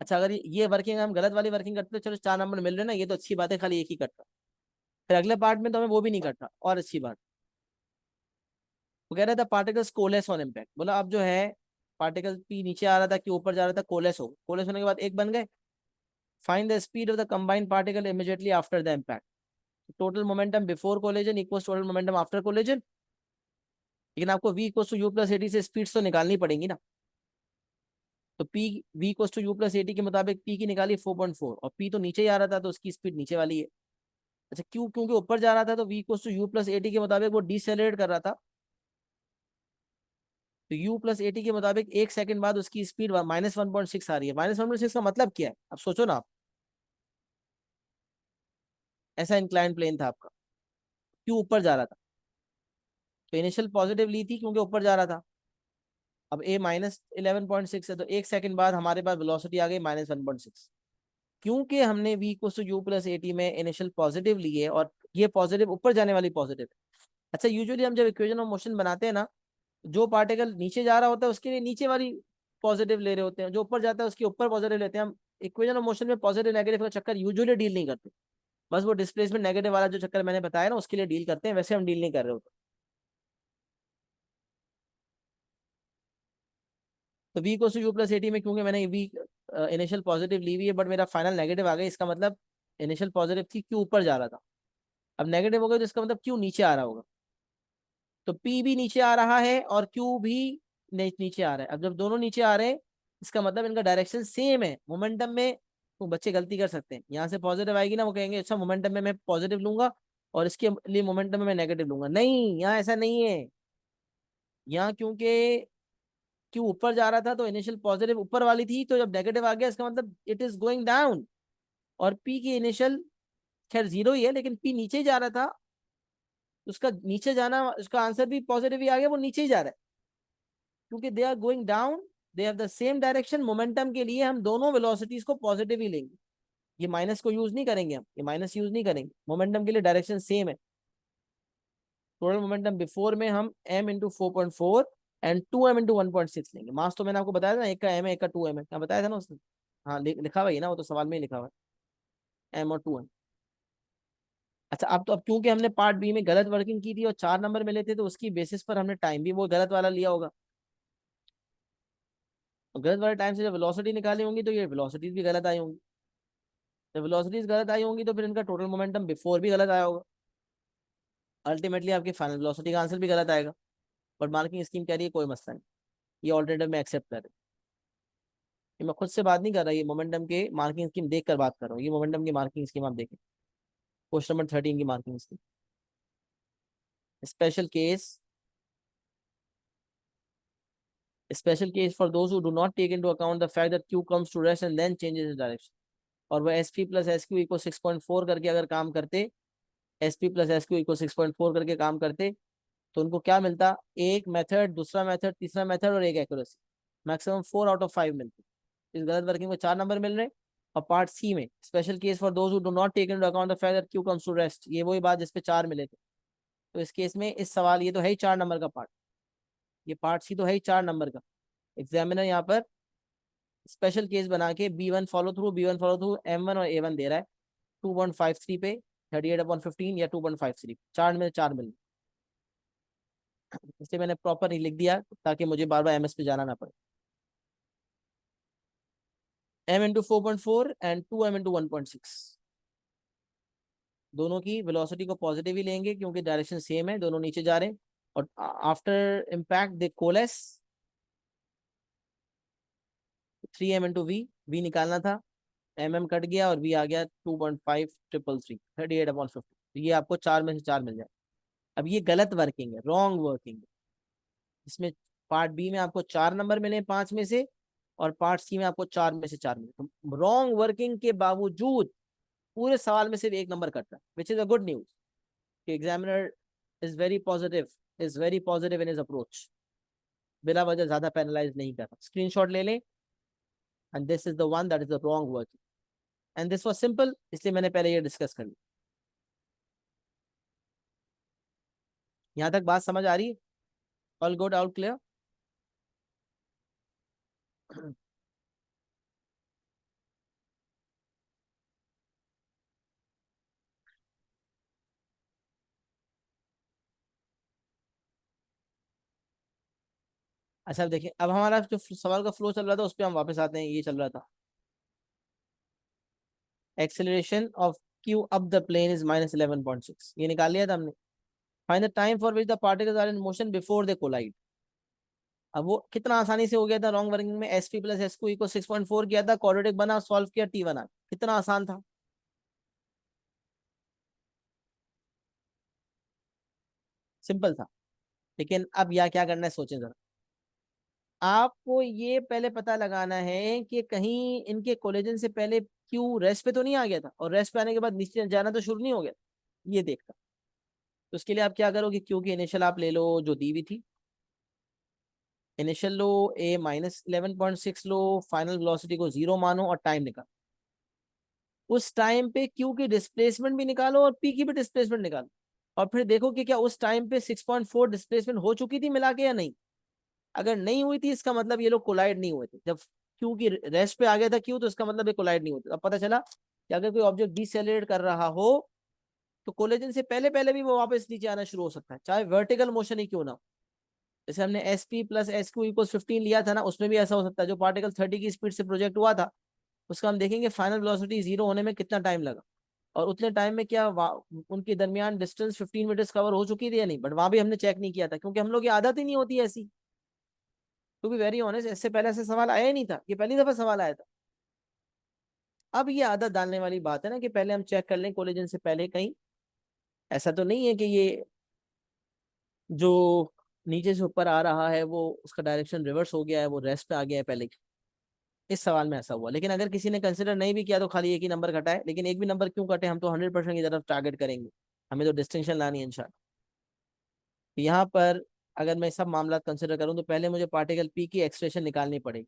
अच्छा, अगर ये वर्किंग हम गलत वाली वर्किंग करते तो चलो 4 नंबर मिल रहे ना, ये तो अच्छी बात है, खाली एक ही कटता। फिर अगले पार्ट में तो हमें वो भी नहीं कटता, और अच्छी बात। वो कह रहा था पार्टिकल्स कोलेस ऑन इम्पैक्ट, बोला अब जो है पार्टिकल पी नीचे आ रहा था कि ऊपर जा रहा था, कोलेस हो, कोलेस होने के बाद एक बन गए। Find the speed of the combined particle immediately after the impact. Total momentum before collision equals total momentum after collision. लेकिन आपको v equals to U plus AT से स्पीड्स तो निकालनी पड़ेंगी ना। तो p v equals to U plus AT के मुताबिक p की निकाली 4.4, और p तो नीचे ही आ रहा था तो उसकी स्पीड नीचे वाली है। अच्छा, क्यों? क्योंकि ऊपर जा रहा था तो v equals to U plus AT के मुताबिक वो डिसेलरेट कर रहा था। तो u प्लस एटी के मुताबिक 1 सेकंड बाद उसकी स्पीड -1.6 आ रही है। -1.6 का मतलब क्या है, अब सोचो ना आप। ऐसा इंक्लाइन प्लेन था आपका, क्यों ऊपर जा रहा था, तो इनिशियल पॉजिटिव ली थी क्योंकि ऊपर जा रहा था। अब a -11.6 है, तो 1 सेकंड बाद हमारे पास वेलोसिटी आ गई -1.6, क्योंकि हमने v को यू प्लस एटी में इनिशियल पॉजिटिव लिए, और ये पॉजिटिव ऊपर जाने वाली पॉजिटिव है। अच्छा, यूजुअली हम जब इक्वेशन ऑफ मोशन बनाते हैं ना, जो पार्टिकल नीचे जा रहा होता है उसके लिए नीचे वाली पॉजिटिव ले रहे होते हैं, जो ऊपर जाता है उसके ऊपर पॉजिटिव लेते हैं हम। इक्वेशन ऑफ मोशन में पॉजिटिव नेगेटिव का चक्कर यूजुअली डील नहीं करते, बस वो डिस्प्लेसमेंट नेगेटिव वाला जो चक्कर मैंने बताया ना उसके लिए डील करते हैं, वैसे हम डील नहीं कर रहे होते। तो v को यू प्लस एटी में क्योंकि मैंने v इनिशियल पॉजिटिव ली हुई है बट मेरा फाइनल नेगेटिव आ गया, इसका मतलब इनिशियल पॉजिटिव थी, क्यों ऊपर जा रहा था, अब नेगेटिव हो गया तो इसका मतलब क्यों नीचे आ रहा होगा। तो p भी नीचे आ रहा है और q भी नीचे आ रहा है। अब जब दोनों नीचे आ रहे हैं, इसका मतलब इनका डायरेक्शन सेम है मोमेंटम में। तो बच्चे गलती कर सकते हैं, यहाँ से पॉजिटिव आएगी ना, वो कहेंगे अच्छा मोमेंटम में मैं पॉजिटिव लूंगा और इसके लिए मोमेंटम में मैं नेगेटिव लूंगा। नहीं, यहाँ ऐसा नहीं है। यहाँ क्योंकि क्यू ऊपर जा रहा था तो इनिशियल पॉजिटिव ऊपर वाली थी, तो जब नेगेटिव आ गया इसका मतलब इट इज गोइंग डाउन। और पी की इनिशियल खैर जीरो ही है, लेकिन पी नीचे ही जा रहा था, उसका नीचे जाना, उसका आंसर भी पॉजिटिव ही आ गया, वो नीचे ही जा रहा है क्योंकि they are going down, they have the same direction. Momentum के लिए हम दोनों वेलोसिटीज को पॉजिटिव ही लेंगे, ये माइनस को यूज नहीं करेंगे, हम ये माइनस यूज नहीं करेंगे, मोमेंटम के लिए डायरेक्शन सेम है। टोटल मोमेंटम बिफोर में हम m into 4.4 and 2m into 1.6 लेंगे। मास तो मैंने आपको बताया था ना, एक का m है एक का 2m है, क्या बताया था ना उसने। हाँ लिखा हुआ है ना, वो तो सवाल में ही लिखा हुआ है m और 2m। अच्छा अब क्योंकि हमने पार्ट बी में गलत वर्किंग की थी और 4 नंबर मिले थे, तो उसकी बेसिस पर हमने टाइम भी वो गलत वाला लिया होगा, और गलत वाले टाइम से जब वेलोसिटी निकाली होंगी तो ये वेलोसिटीज भी गलत आई होंगी। जब वेलोसिटीज गलत आई होंगी तो फिर इनका टोटल मोमेंटम बिफोर भी गलत आया होगा, अल्टीमेटली आपकी फाइनल वेलोसिटी का आंसर भी गलत आएगा। बट मार्किंग स्कीम कह रही है कोई मसला नहीं, ये ऑल्टरनेटिव में एक्सेप्ट कर रहे हैं। ये मैं खुद से बात नहीं कर रहा, ये मोमेंटम के मार्किंग स्कीम देख कर बात कर रहा हूँ, ये मोमेंटम की मार्किंग स्कीम आप देखें, क्वेश्चन नंबर 13 की marking scheme. Special case, special case for those who do not take into account the fact that Q comes to rest and then changes its direction. और वह S P plus S Q equal 6.4 करके अगर काम करते, S P plus S Q equal 6.4 करके काम करते, तो उनको क्या मिलता, एक मेथड, दूसरा मेथड, तीसरा मेथड और एक एक्यूरेसी, मैक्सिमम 4 आउट ऑफ 5 मिलते। इस गलत वर्किंग में 4 नंबर मिल रहे हैं। और पार्ट सी में special case for those who do not take into account the fact that Q comes to rest, ये वही बात जिसपे 4 मिले थे। तो इस केस में इस सवाल, ये तो है ही 4 नंबर का पार्ट, ये पार्ट सी तो है ही 4 नंबर का। एग्जामिनर यहाँ पर स्पेशल केस बना के B one follow through M1 और A1 दे रहा है 2.53 पे, 38/15 या 2.53, 4 में 4 मिल, इसलिए मैंने प्रॉपर ही लिख दिया ताकि मुझे बार बार एमएस पे जाना ना पड़े। m into 4.4 and 2m into 1.6, दोनों की वेलोसिटी को पॉजिटिव ही लेंगे क्योंकि डायरेक्शन सेम है, दोनों नीचे जा रहे हैं। और after impact they coalesce, 3m into V निकालना था, कट गया और वी आ गया 2.5333, 38/50, ये आपको 4 में से 4 मिल जाए। अब ये गलत वर्किंग है, रॉन्ग वर्किंग है। इसमें पार्ट बी में आपको 4 नंबर मिले 5 में से, और पार्ट सी में आपको 4 में से 4 मिले, तो रॉन्ग वर्किंग के बावजूद पूरे सवाल में सिर्फ 1 नंबर कटता है, which is a good news. Examiner is very positive in his approach, बिना वजह ज्यादा पेनलाइज नहीं कर रहा। स्क्रीनशॉट ले लें, and this is the one that is the wrong working, and this was simple, इसलिए मैंने पहले ये डिस्कस कर लिया। यहाँ तक बात समझ आ रही है? All good, all clear? अच्छा अब देखिए, अब हमारा जो सवाल का फ्लो चल रहा था उस पर हम वापस आते हैं। ये चल रहा था acceleration of Q up the plane is -11.6, ये निकाल लिया था हमने। Find the time for which the particles are in motion before they collide. अब वो कितना आसानी से हो गया था, रॉन्ग वर्किंग में S P plus S Q equal 6.4 किया था, क्वाड्रेटिक बना, सॉल्व किया, टी बना, कितना आसान था। सिंपल था। लेकिन अब यहाँ क्या करना है, सोचें जरा। आपको ये पहले पता लगाना है कि कहीं इनके कोलिजन से पहले क्यू रेस्ट पे तो नहीं आ गया था, और रेस्ट पे आने के बाद नीचे जाना तो शुरू नहीं हो गया, ये देखता। तो उसके लिए आप क्या करोगे, क्यू की इनिशियल आप ले लो जो दी हुई थी, इनिशियल लो, ए -11.6 लो, फाइनल वेलोसिटी को 0 मानो और टाइम निकालो। उस टाइम पे क्यू की डिस्प्लेसमेंट भी निकालो और पी की भी डिस्प्लेसमेंट निकालो, और फिर देखो कि क्या उस टाइम पे 6.4 डिस्प्लेसमेंट हो चुकी थी मिला के या नहीं। अगर नहीं हुई थी, इसका मतलब ये लोग कोलाइड नहीं हुए थे। जब क्यू की रेस्ट पे आ गया था क्यू, तो इसका मतलब ये कोलाइड नहीं हुए थे। अब पता चला कि अगर कोई ऑब्जेक्ट डिसेलेरेट कर रहा हो तो कोलिजन से पहले पहले भी वो वापस नीचे आना शुरू हो सकता है, चाहे वर्टिकल मोशन ही क्यों ना हो। जैसे हमने S P plus S Q equal 15 लिया था ना, उसमें भी ऐसा हो सकता है। जो पार्टिकल 30 की स्पीड से प्रोजेक्ट हुआ था, उसका हम देखेंगे फाइनल वेलोसिटी 0 होने में कितना टाइम लगा, और उतने टाइम में क्या उनके दरमियान डिस्टेंस 15 मीटर्स कवर हो चुकी थी या नहीं। बट वहां भी हमने चेक नहीं किया था, क्योंकि हम लोग की आदत ही नहीं होती ऐसी। टू बी वेरी ऑनेस्ट, इससे पहले ऐसे सवाल आया ही नहीं था, ये पहली दफा सवाल आया था। अब ये आदत डालने वाली बात है ना, कि पहले हम चेक कर लें कोलिजन से पहले कहीं ऐसा तो नहीं है कि ये जो नीचे से ऊपर आ रहा है, वो उसका डायरेक्शन रिवर्स हो गया है, वो रेस्ट पे आ गया है पहले। इस सवाल में ऐसा हुआ। लेकिन अगर किसी ने कंसिडर नहीं भी किया तो खाली एक ही नंबर कटा है, लेकिन एक भी नंबर क्यों कटे, हम तो 100% की तरफ टारगेट करेंगे, हमें तो डिस्टिंक्शन लानी है इंशाल्लाह। तो यहाँ पर अगर मैं सब मामला कंसिडर करूँ तो पहले मुझे पार्टिकल पी की एक्सप्रेशन निकालनी पड़ेगी।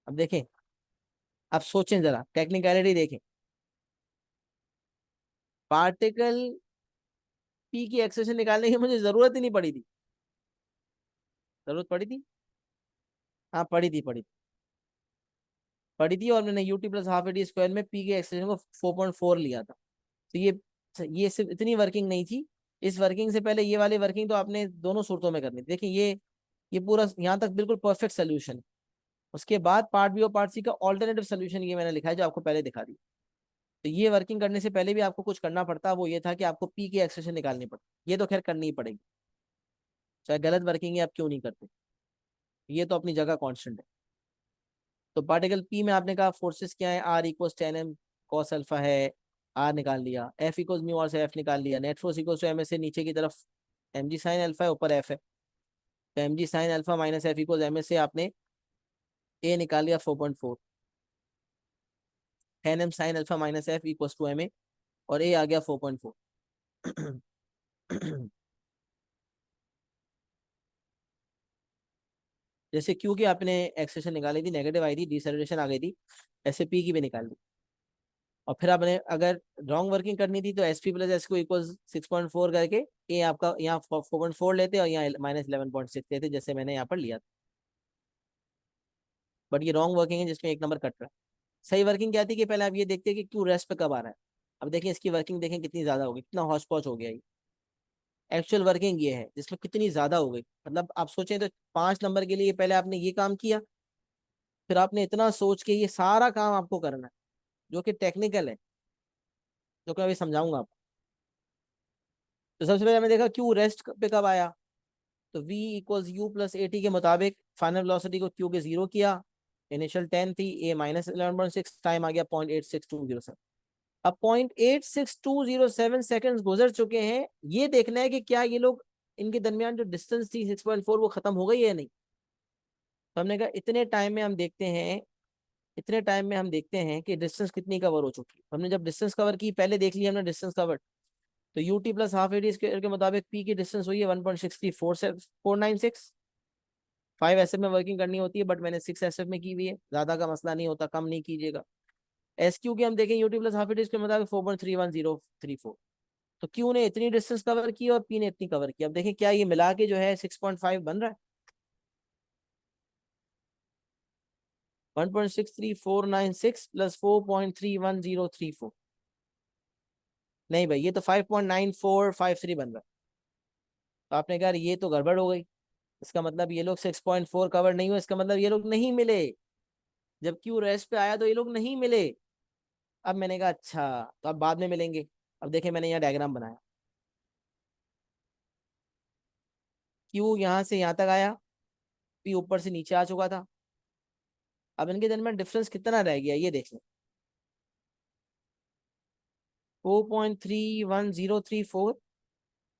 अब देखें, अब सोचें जरा, टेक्निकलिटी देखें। पार्टिकल पी की एक्सप्रेशन निकालने की मुझे जरूरत ही नहीं पड़ी थी। जरूरत पड़ी थी? हाँ पड़ी थी, पड़ी थी। और मैंने UT plus half A D square में पी के एक्सप्रेशन को 4.4 लिया था। तो ये सिर्फ इतनी वर्किंग नहीं थी। इस वर्किंग से पहले ये वाली वर्किंग तो आपने दोनों सूरतों में करनी थी। देखिए ये पूरा यहाँ तक बिल्कुल परफेक्ट सोल्यूशन है। उसके बाद पार्ट बी और पार्ट सी का ऑल्टरनेटिव सोल्यूशन ये मैंने लिखा है, जो आपको पहले दिखा दी। तो ये वर्किंग करने से पहले भी आपको कुछ करना पड़ता, वो ये था कि आपको पी की एक्सप्रेशन निकालनी पड़ती। ये तो खैर करनी ही पड़ेगी, चाहे गलत वर्किंग है आप क्यों नहीं करते, ये तो अपनी जगह कॉन्स्टेंट है। तो पार्टिकल पी में आपने कहा फोर्सेस क्या है, R equal 10m cos alpha है, आर निकाल लिया। एफ इक्वल म्यू आर से एफ निकाल लिया। Net force equal to M S से नीचे की तरफ एम जी साइन अल्फा है, ऊपर एफ है। तो M G sine alpha minus F equal M S से आपने ए निकाल लिया 4.4। 10m sine alpha minus F equal to M A, और ए आ गया 4.4। जैसे क्यू की आपने एक्सप्रेशन निकाली थी, नेगेटिव आई थी, डिसैचुरेशन आ गई थी, ऐसे पी की भी निकाल दी। और फिर आपने अगर रॉन्ग वर्किंग करनी थी तो एस पी प्लस एस को इक्वल 6.4 करके ए आपका यहाँ 4.4 लेते और यहाँ -11.6 लेते, जैसे मैंने यहाँ पर लिया था। बट ये रॉन्ग वर्किंग है जिसमें एक नंबर कट रहा है। सही वर्किंग क्या थी कि पहले आप ये देखते हैं कि क्यू रेस्ट पे कब आ रहा है। अब देखिए इसकी वर्किंग देखें कितनी ज्यादा होगी, कितना हौच पौच हो गया ये। एक्चुअल वर्किंग ये है जिसमें कितनी ज्यादा हो गई। मतलब आप सोचें तो 5 नंबर के लिए पहले आपने ये काम किया, फिर आपने इतना सोच के ये सारा काम आपको करना है, जो कि टेक्निकल है, जो कि मैं अभी समझाऊंगा आपको। तो सबसे पहले हमने देखा क्यू रेस्ट पे कब आया। तो v equals U plus A T के मुताबिक फाइनल वेलोसिटी को क्यू के 0 किया। इनिशियल 10 थी, ए -11.6, टाइम आ गया 0.86207। अब 0.86207 सेकंड्स गुजर चुके हैं। ये देखना है कि क्या ये लोग, इनके दरमियान जो डिस्टेंस थी 6.4 वो खत्म हो गई है या नहीं। तो हमने कहा इतने टाइम में हम देखते हैं, इतने टाइम में हम देखते हैं कि डिस्टेंस कितनी कवर हो चुकी है। हमने जब डिस्टेंस कवर की, पहले देख लिया हमने डिस्टेंस कवर। तो you T plus half A D square के मुताबिक पी की डिस्टेंस हुई है 1.63496। 5 SF में वर्किंग करनी होती है, बट मैंने 6 SF में की हुई है, ज्यादा का मसला नहीं होता, कम नहीं कीजिएगा। एस क्यू की हम देखें UT plus half A D के मुताबिक 4.31034। तो क्यू ने इतनी डिस्टेंस कवर की और पी ने इतनी कवर की। अब देखें क्या ये मिला के जो है 6.5 बन रहा है। 1.63496 प्लस 4.31034, नहीं भाई ये तो 5.9453 बन रहा है। तो आपने कहा ये तो गड़बड़ हो गई, इसका मतलब ये लोग 6.4 कवर नहीं हुए, इसका मतलब ये लोग नहीं मिले। जब क्यू रेस्ट पे आया तो ये लोग नहीं मिले। अब मैंने कहा अच्छा, तो अब बाद में मिलेंगे। अब देखें मैंने यहाँ डायग्राम बनाया, क्यू यहाँ से यहाँ तक आया, पी ऊपर से नीचे आ चुका था। अब इनके दरमियान डिफरेंस कितना रह गया ये देख लें। 4.31034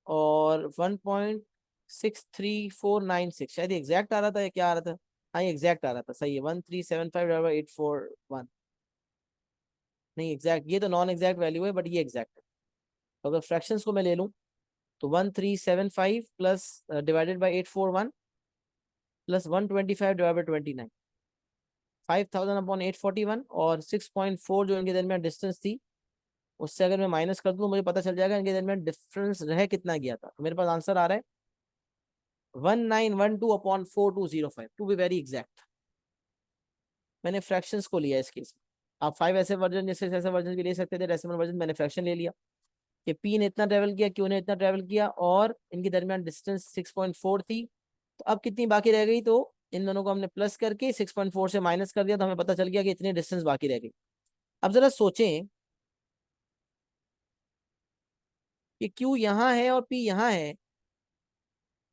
और 1.63496, शायद एग्जैक्ट आ रहा था या क्या आ रहा था। हाँ ये एग्जैक्ट आ रहा था, सही है। 1375/841, नहीं एग्जैक्ट, ये तो नॉन एग्जैक्ट वैल्यू है बट ये एग्जैक्ट है। तो अगर फ्रैक्शंस को मैं ले लूँ तो 1375 प्लस डिवाइडेड बाई 841 प्लस 125/29, 5000/841, और 6.4 जो इनके दरमियान डिस्टेंस थी, उससे अगर मैं माइनस कर दूं तो मुझे पता चल जाएगा इनके दरमियान डिफरेंस रह कितना गया था। तो मेरे पास आंसर आ रहा है 1912/4205, टू बी वेरी एग्जैक्ट। मैंने फ्रैक्शंस को लिया इस केस में। आप 5 ऐसे वर्जन, जैसे ऐसे वर्जन भी ले सकते थे, डेसिमल वर्जन, मैंने फ्रैक्शन ले लिया कि पी ने इतना ट्रेवल किया, क्यू ने इतना ट्रेवल किया, और इनके दरमियान डिस्टेंस 6.4 थी। तो अब कितनी बाकी रह गई, तो इन दोनों को हमने प्लस करके 6.4 से माइनस कर दिया, तो हमें पता चल गया कि इतनी डिस्टेंस बाकी रह गई। अब जरा सोचें कि क्यू यहाँ है और पी यहाँ है,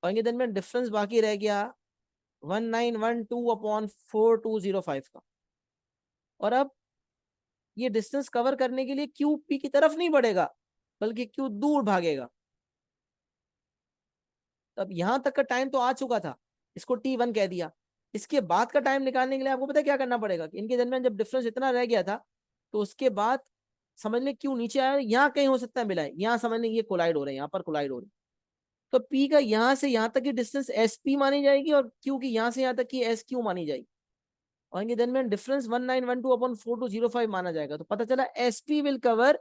और इनके दरमियान डिफरेंस बाकी रह गया 1912/4205 का। और अब ये डिस्टेंस कवर करने के लिए क्यू पी की तरफ नहीं बढ़ेगा, बल्कि क्यू दूर भागेगा। तो अब यहाँ तक का टाइम तो आ चुका था, इसको T1 कह दिया। इसके बाद का टाइम निकालने के लिए आपको पता है क्या करना पड़ेगा कि इनके दरमियान जब डिफरेंस इतना रह गया था, तो उसके बाद समझ लें क्यों नीचे आया, यहाँ कहीं हो सकता है मिला है, यहाँ समझ लें ये कोलाइड हो रहे हैं, यहाँ पर कोलाइड हो रही है। तो P का यहाँ से यहाँ तक की डिस्टेंस SP मानी जाएगी और Q की यहाँ से यहाँ तक की SQ मानी जाएगी, और इनके दरमियान डिफरेंस 1912/4205 माना जाएगा। तो पता चला SP will cover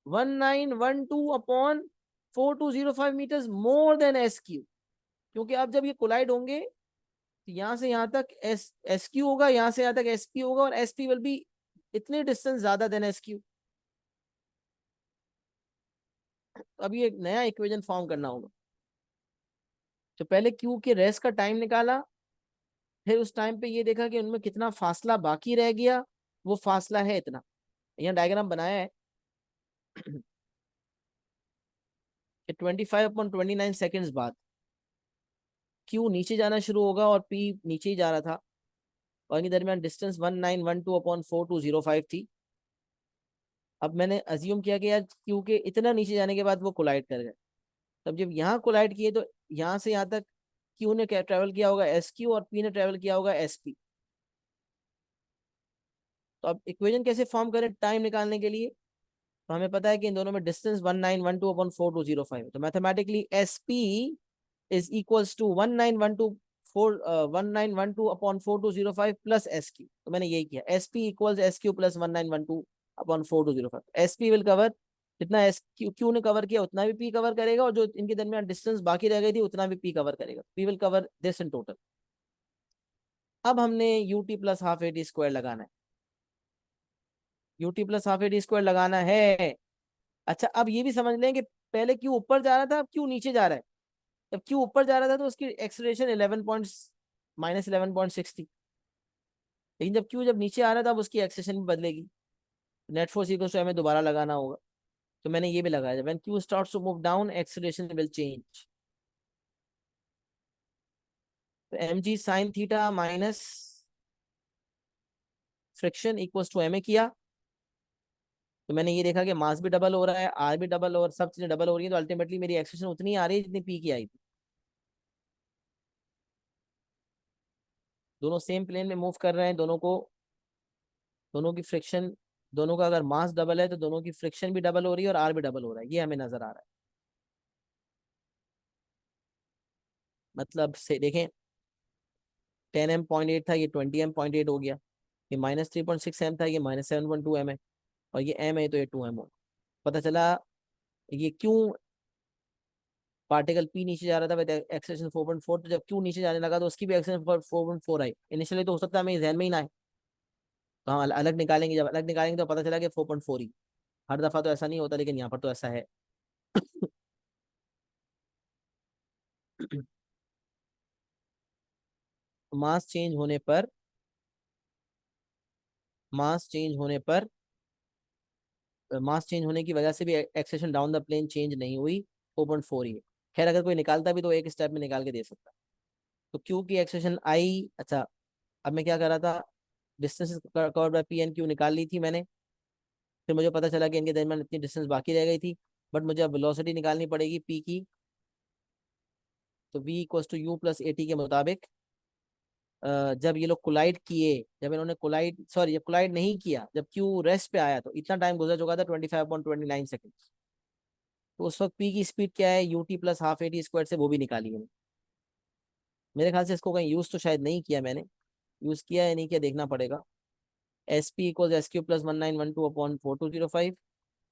1912/4205 meters more than SQ, क्योंकि अब जब ये कोलाइड होंगे तो यहाँ से यहाँ तक SQ होगा, यहाँ से यहाँ तक SP होगा, और SP विल बी इतने डिस्टेंस ज्यादा देन SQ। अभी एक नया इक्वेशन फॉर्म करना होगा। तो पहले Q के रेस्ट का टाइम निकाला, फिर उस टाइम पे ये देखा कि उनमें कितना फासला बाकी रह गया, वो फासला है इतना। यहाँ डायग्राम बनाया है कि 25/29 बाद Q नीचे जाना शुरू होगा और P नीचे ही जा रहा था, और इनके दरमियान डिस्टेंस 1912/4205 थी। अब मैंने अज्यूम किया कि यार Q के इतना नीचे जाने के बाद वो कोलाइड कर गए। तब जब यहाँ कोलाइड किए तो यहाँ से यहाँ तक Q ने क्या ट्रेवल किया होगा SQ, और P ने ट्रेवल किया होगा SP। तो अब इक्वेशन कैसे फॉर्म करें टाइम निकालने के लिए, तो हमें पता है कि इन दोनों में डिस्टेंस 1912/4205 है। तो mathematically SP is equals to 1912/4205 plus SQ। तो मैंने यही किया, SP इक्वल्स SQ plus 1912/4205। SP will cover जितना SQ ने कवर किया उतना भी P कवर करेगा, और जो इनके दरमियान डिस्टेंस बाकी रह गई थी उतना भी P कवर करेगा। P will cover this in total. अब हमने UT plus half AT square लगाना है, UT plus half AT square लगाना है। अच्छा, अब ये भी समझ लें कि पहले Q ऊपर जा रहा था, अब Q नीचे जा रहा है। जब Q ऊपर जा रहा था तो उसकी एक्सेलरेशन 11 पॉइंट -11.6 थी, लेकिन जब Q जब नीचे आ रहा था अब उसकी एक्सेलरेशन भी बदलेगी, नेट फोर्स इक्वल टू हमें दोबारा लगाना होगा। तो मैंने ये भी लगाया, when Q starts to move down acceleration will change. तो mg sin theta minus friction equals to ma किया। तो मैंने ये देखा कि मास भी डबल हो रहा है, आर भी डबल, और सब चीजें डबल हो रही है, तो अल्टीमेटली मेरी एक्सेलरेशन उतनी आ रही है जितनी P की आई थी। दोनों सेम प्लेन में मूव कर रहे हैं, दोनों की फ्रिक्शन, दोनों का अगर मास डबल है तो दोनों की फ्रिक्शन भी डबल हो रही है और आर भी डबल हो रहा है, ये हमें नजर आ रहा है। मतलब से देखें, 10m.8 था, ये 20m.8 हो गया। ये -3.6 m था, ये -7.2 m है, और ये m है तो ये 2m हो। पता चला ये क्यों पार्टिकल P नीचे जा रहा था विद एक्सेलरेशन 4.4, तो जब Q नीचे जाने लगा तो उसकी भी एक्सेलरेशन 4.4 आई। इनिशियली तो हो सकता है हमें ध्यान में ही ना आए, तो हम अलग निकालेंगे, जब अलग निकालेंगे तो पता चला कि 4.4 ही। हर दफा तो ऐसा नहीं होता, लेकिन यहाँ पर तो ऐसा है। मास चेंज होने पर मास चेंज होने पर मास चेंज होने की वजह से भी acceleration down the plane change नहीं हुई, 4.4 ही है। खैर अगर कोई निकालता भी तो एक स्टेप में निकाल के दे सकता। तो क्यू की एक्सेशन आई। अच्छा, अब मैं क्या कर रहा था, distance covered by P and Q निकाल ली थी मैंने। फिर मुझे पता चला कि इनके दरमियान इतनी डिस्टेंस बाकी रह गई थी, बट मुझे अब वेलोसिटी निकालनी पड़ेगी P की। तो V equals to U plus AT के मुताबिक जब ये लोग कोलाइड किए, जब इन्होंने कोलाइड सॉरी जब कोलाइड नहीं किया, जब Q रेस्ट पे आया तो इतना टाइम गुजर चुका था 25.29 सेकेंड। तो उस वक्त P की स्पीड क्या है, UT plus half AT square से वो भी निकाली मैंने। मेरे ख्याल से इसको कहीं यूज तो शायद नहीं किया मैंने, यूज किया या नहीं किया देखना पड़ेगा। SP equal SQ plus 1912/4205,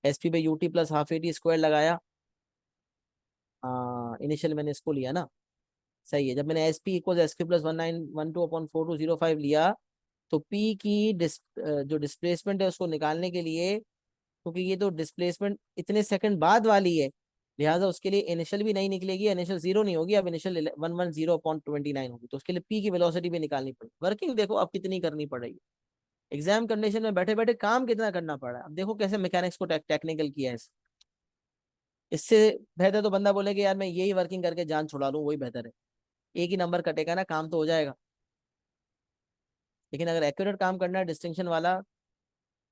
SP पे UT plus half AT square लगाया। इनिशियल मैंने इसको लिया ना, सही है। जब मैंने SP इक्वल SQ प्लस 1912/4205 लिया, तो P की जो डिस्प्लेसमेंट है उसको निकालने के लिए, क्योंकि ये तो डिस्प्लेसमेंट इतने सेकंड बाद वाली है, लिहाजा उसके लिए इनिशियल भी नहीं निकलेगी, इनिशियल 0 नहीं होगी, अब इनिशियल 110/29 होगी। तो उसके लिए P की वेलोसिटी भी निकालनी पड़ेगी। वर्किंग देखो अब कितनी करनी पड़ेगी, एग्जाम कंडीशन में बैठे बैठे काम कितना करना पड़ रहा है। अब देखो कैसे मैकेनिक्स को टेक्निकल किया है। इससे बेहतर तो बंदा बोले कि यार मैं यही वर्किंग करके जान छुड़ा लूँ, वही बेहतर है। एक ही नंबर कटेगा ना, काम तो हो जाएगा। लेकिन अगर एक्यूरेट काम करना है डिस्टिंक्शन वाला,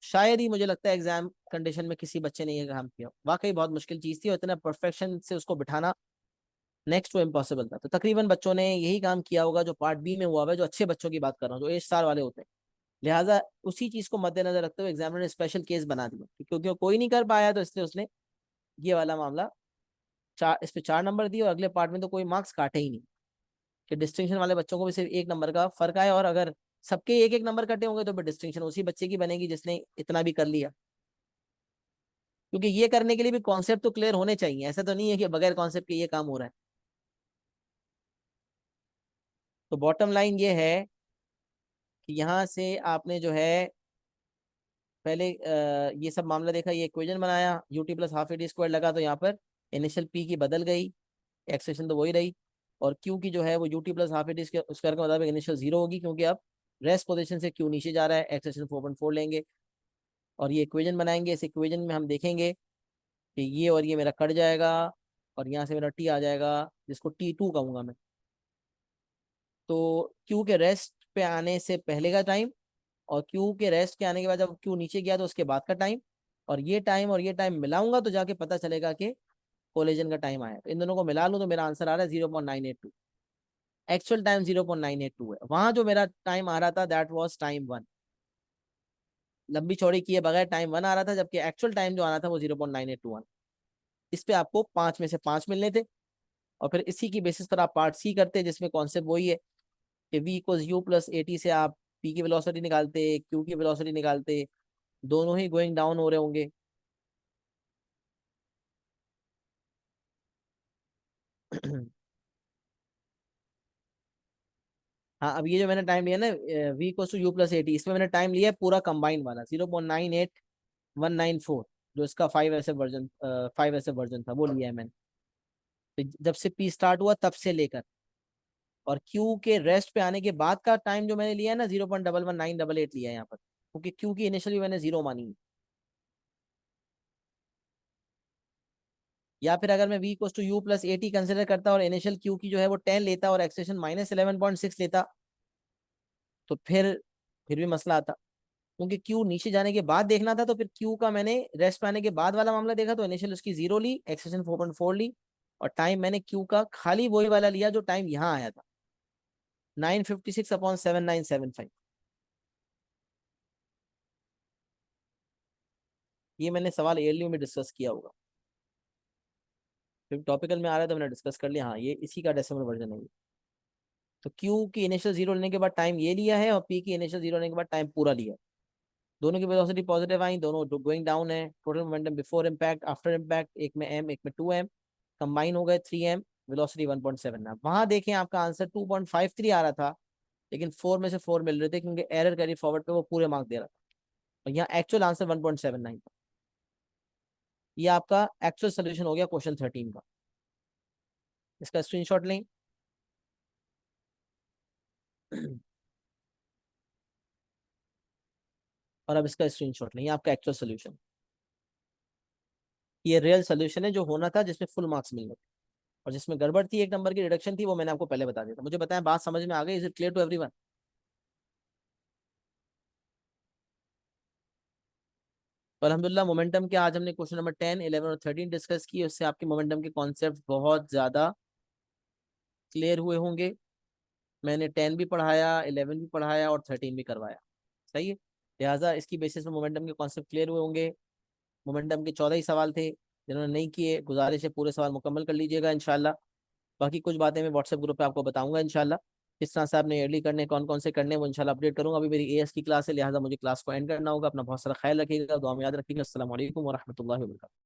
शायद ही मुझे लगता है एग्जाम कंडीशन में किसी बच्चे ने ये काम किया। वाकई बहुत मुश्किल चीज थी, और इतना परफेक्शन से उसको बिठाना नेक्स्ट टू इम्पॉसिबल था। तो तकरीबन बच्चों ने यही काम किया होगा जो पार्ट बी में हुआ हुआ है, जो अच्छे बच्चों की बात कर रहा हूँ, जो 8 साल वाले होते हैं। लिहाजा उसी चीज को मद्देनजर रखते हुए एग्जामिनर ने स्पेशल केस बना दिया कि क्योंकि कोई नहीं कर पाया, तो इसलिए उसने ये वाला मामला चार, इस पे 4 नंबर दिए, और अगले पार्ट में तो कोई मार्क्स काटे ही नहीं, कि डिस्टिंक्शन वाले बच्चों को भी सिर्फ 1 नंबर का फर्क आए, और अगर सबके 1-1 नंबर कटे होंगे तो फिर डिस्टिंक्शन उसी बच्चे की बनेगी जिसने इतना भी कर लिया। क्योंकि ये करने के लिए भी कॉन्सेप्ट तो क्लियर होने चाहिए, ऐसा तो नहीं है कि बगैर कॉन्सेप्ट के ये काम हो रहा है। तो बॉटम लाइन ये है कि यहाँ से आपने जो है पहले ये सब मामला देखा, ये इक्वेशन बनाया, UT plus half A T square लगा, तो यहाँ पर इनिशियल पी की बदल गई, एक्सप्रेशन तो वही रही, और क्यू की जो है वो UT plus half A T square का मतलब इनिशियल 0 होगी, क्योंकि अब रेस्ट पोजीशन से क्यू नीचे जा रहा है, एक्सप्रेशन 4.4 लेंगे, और ये इक्वेशन बनाएंगे। इस इक्वेशन में हम देखेंगे कि ये और ये मेरा कट जाएगा, और यहाँ से मेरा टी आ जाएगा, जिसको T2 कहूंगा मैं। तो क्यू के रेस्ट पे आने से पहले का टाइम, और क्यू के रेस्ट के आने के बाद जब क्यू नीचे गया तो उसके बाद का टाइम, और ये टाइम मिलाऊंगा तो जाके पता चलेगा कि कोलिजन का टाइम आया। तो इन दोनों को मिला लूँ तो मेरा आंसर आ रहा है 0.982। एक्चुअल टाइम 0.982 है, वहां जो मेरा टाइम आ रहा था दैट वाज टाइम 1, लंबी चौड़ी किए बगैर टाइम 1 आ रहा था, जबकि एक्चुअल टाइम जो आना था वो 0.9821। इस पे आपको 5 में से 5 मिलने थे, और फिर इसी की बेसिस पर आप पार्ट सी करते, जिसमें कॉन्सेप्ट वही है कि v equals U plus A T से आप p की वेलोसिटी निकालते, q की वेलोसिटी निकालते, दोनों ही गोइंग डाउन हो रहे होंगे। हाँ, अब ये जो मैंने टाइम लिया ना v equals to U plus A T, इसमें मैंने टाइम लिया है पूरा कंबाइन वाला 0.98194, जो इसका 5 ऐसे वर्जन था वो लिया है मैंने। तो जब से p स्टार्ट हुआ तब से लेकर, और क्यू के रेस्ट पे आने के बाद का टाइम जो मैंने लिया है ना 0.11988 लिया है यहाँ पर, क्योंकि क्यू की इनिशियली मैंने 0 मानी है। या फिर अगर मैं v to U plus A T consider करता और इनिशियल क्यू की जो है वो 10 लेता और एक्सटेंशन -11.6 लेता, तो फिर भी मसला आता, क्योंकि क्यू नीचे जाने के बाद देखना था। तो फिर क्यू का मैंने रेस्ट पे आने के बाद वाला मामला देखा, तो इनिशियल उसकी 0 ली, एक्सटेंशन 4.4 ली, और टाइम मैंने क्यू का खाली वही वाला लिया जो टाइम यहाँ आया था, 956/7975। ये मैंने सवाल एयरली में डिस्कस किया होगा, फिर टॉपिकल में आ रहा है तो मैंने डिस्कस कर लिया, हाँ ये इसी का डेसिमल वर्जन है ये। तो क्यू की इनिशियल 0 लेने के बाद टाइम ये लिया है, और पी की इनिशियल 0 लेने के बाद टाइम पूरा लिया है। दोनों की वेलोसिटी पॉजिटिव आई, दोनों गोइंग डाउन है। Total momentum before impact, after impact, एक में m एक में 2m, कंबाइन हो गए 3m, वेलोसिटी 1.7 है। वहां देखें आपका आंसर 2.53 आ रहा था, लेकिन 4 में से 4 मिल रहे थे, क्योंकि एरर कैरी फॉरवर्ड पे वो पूरे मार्क दे रहा था, और यहाँ एक्चुअल आंसर 1.79 था। ये आपका एक्चुअल सोल्यूशन हो गया क्वेश्चन 13 का। इसका स्क्रीनशॉट लें। और अब इसका स्क्रीनशॉट लें, ये आपका एक्चुअल सोल्यूशन, ये रियल सोल्यूशन है जो होना था, जिसमें फुल मार्क्स मिल गए, और जिसमें गड़बड़ थी 1 नंबर की रिडक्शन थी, वो मैंने आपको पहले बता दिया था। मुझे बताएं बात समझ में आ गई? Is it clear to everyone? तो अल्हम्दुलिल्लाह मोमेंटम के आज हमने क्वेश्चन नंबर 10, 11 और 13 डिस्कस किए, उससे आपके मोमेंटम के कॉन्सेप्ट बहुत ज़्यादा क्लियर हुए होंगे। मैंने 10 भी पढ़ाया, 11 भी पढ़ाया, और 13 भी करवाया, सही है। लिहाजा इसकी बेसिस में मोमेंटम के कॉन्सेप्ट क्लियर हुए होंगे। मोमेंटम के 14 ही सवाल थे, जिन्होंने नहीं किए गुजारिश है पूरे सवाल मुकम्मल कर लीजिएगा इंशाल्लाह। बाकी कुछ बातें मैं व्हाट्सएप ग्रुप पे आपको बताऊंगा इंशाल्लाह, किस तरह से आपने अर्ली करने, कौन कौन से करने, वो इंशाल्लाह अपडेट करूंगा। अभी मेरी एएस की क्लास है, लिहाजा मुझे क्लास को एंड करना होगा। अपना बहुत सारा ख्याल रखिएगा, दुआ में याद रखिएगा। अस्सलाम वालेकुम व रहमतुल्लाहि व बरकातहू।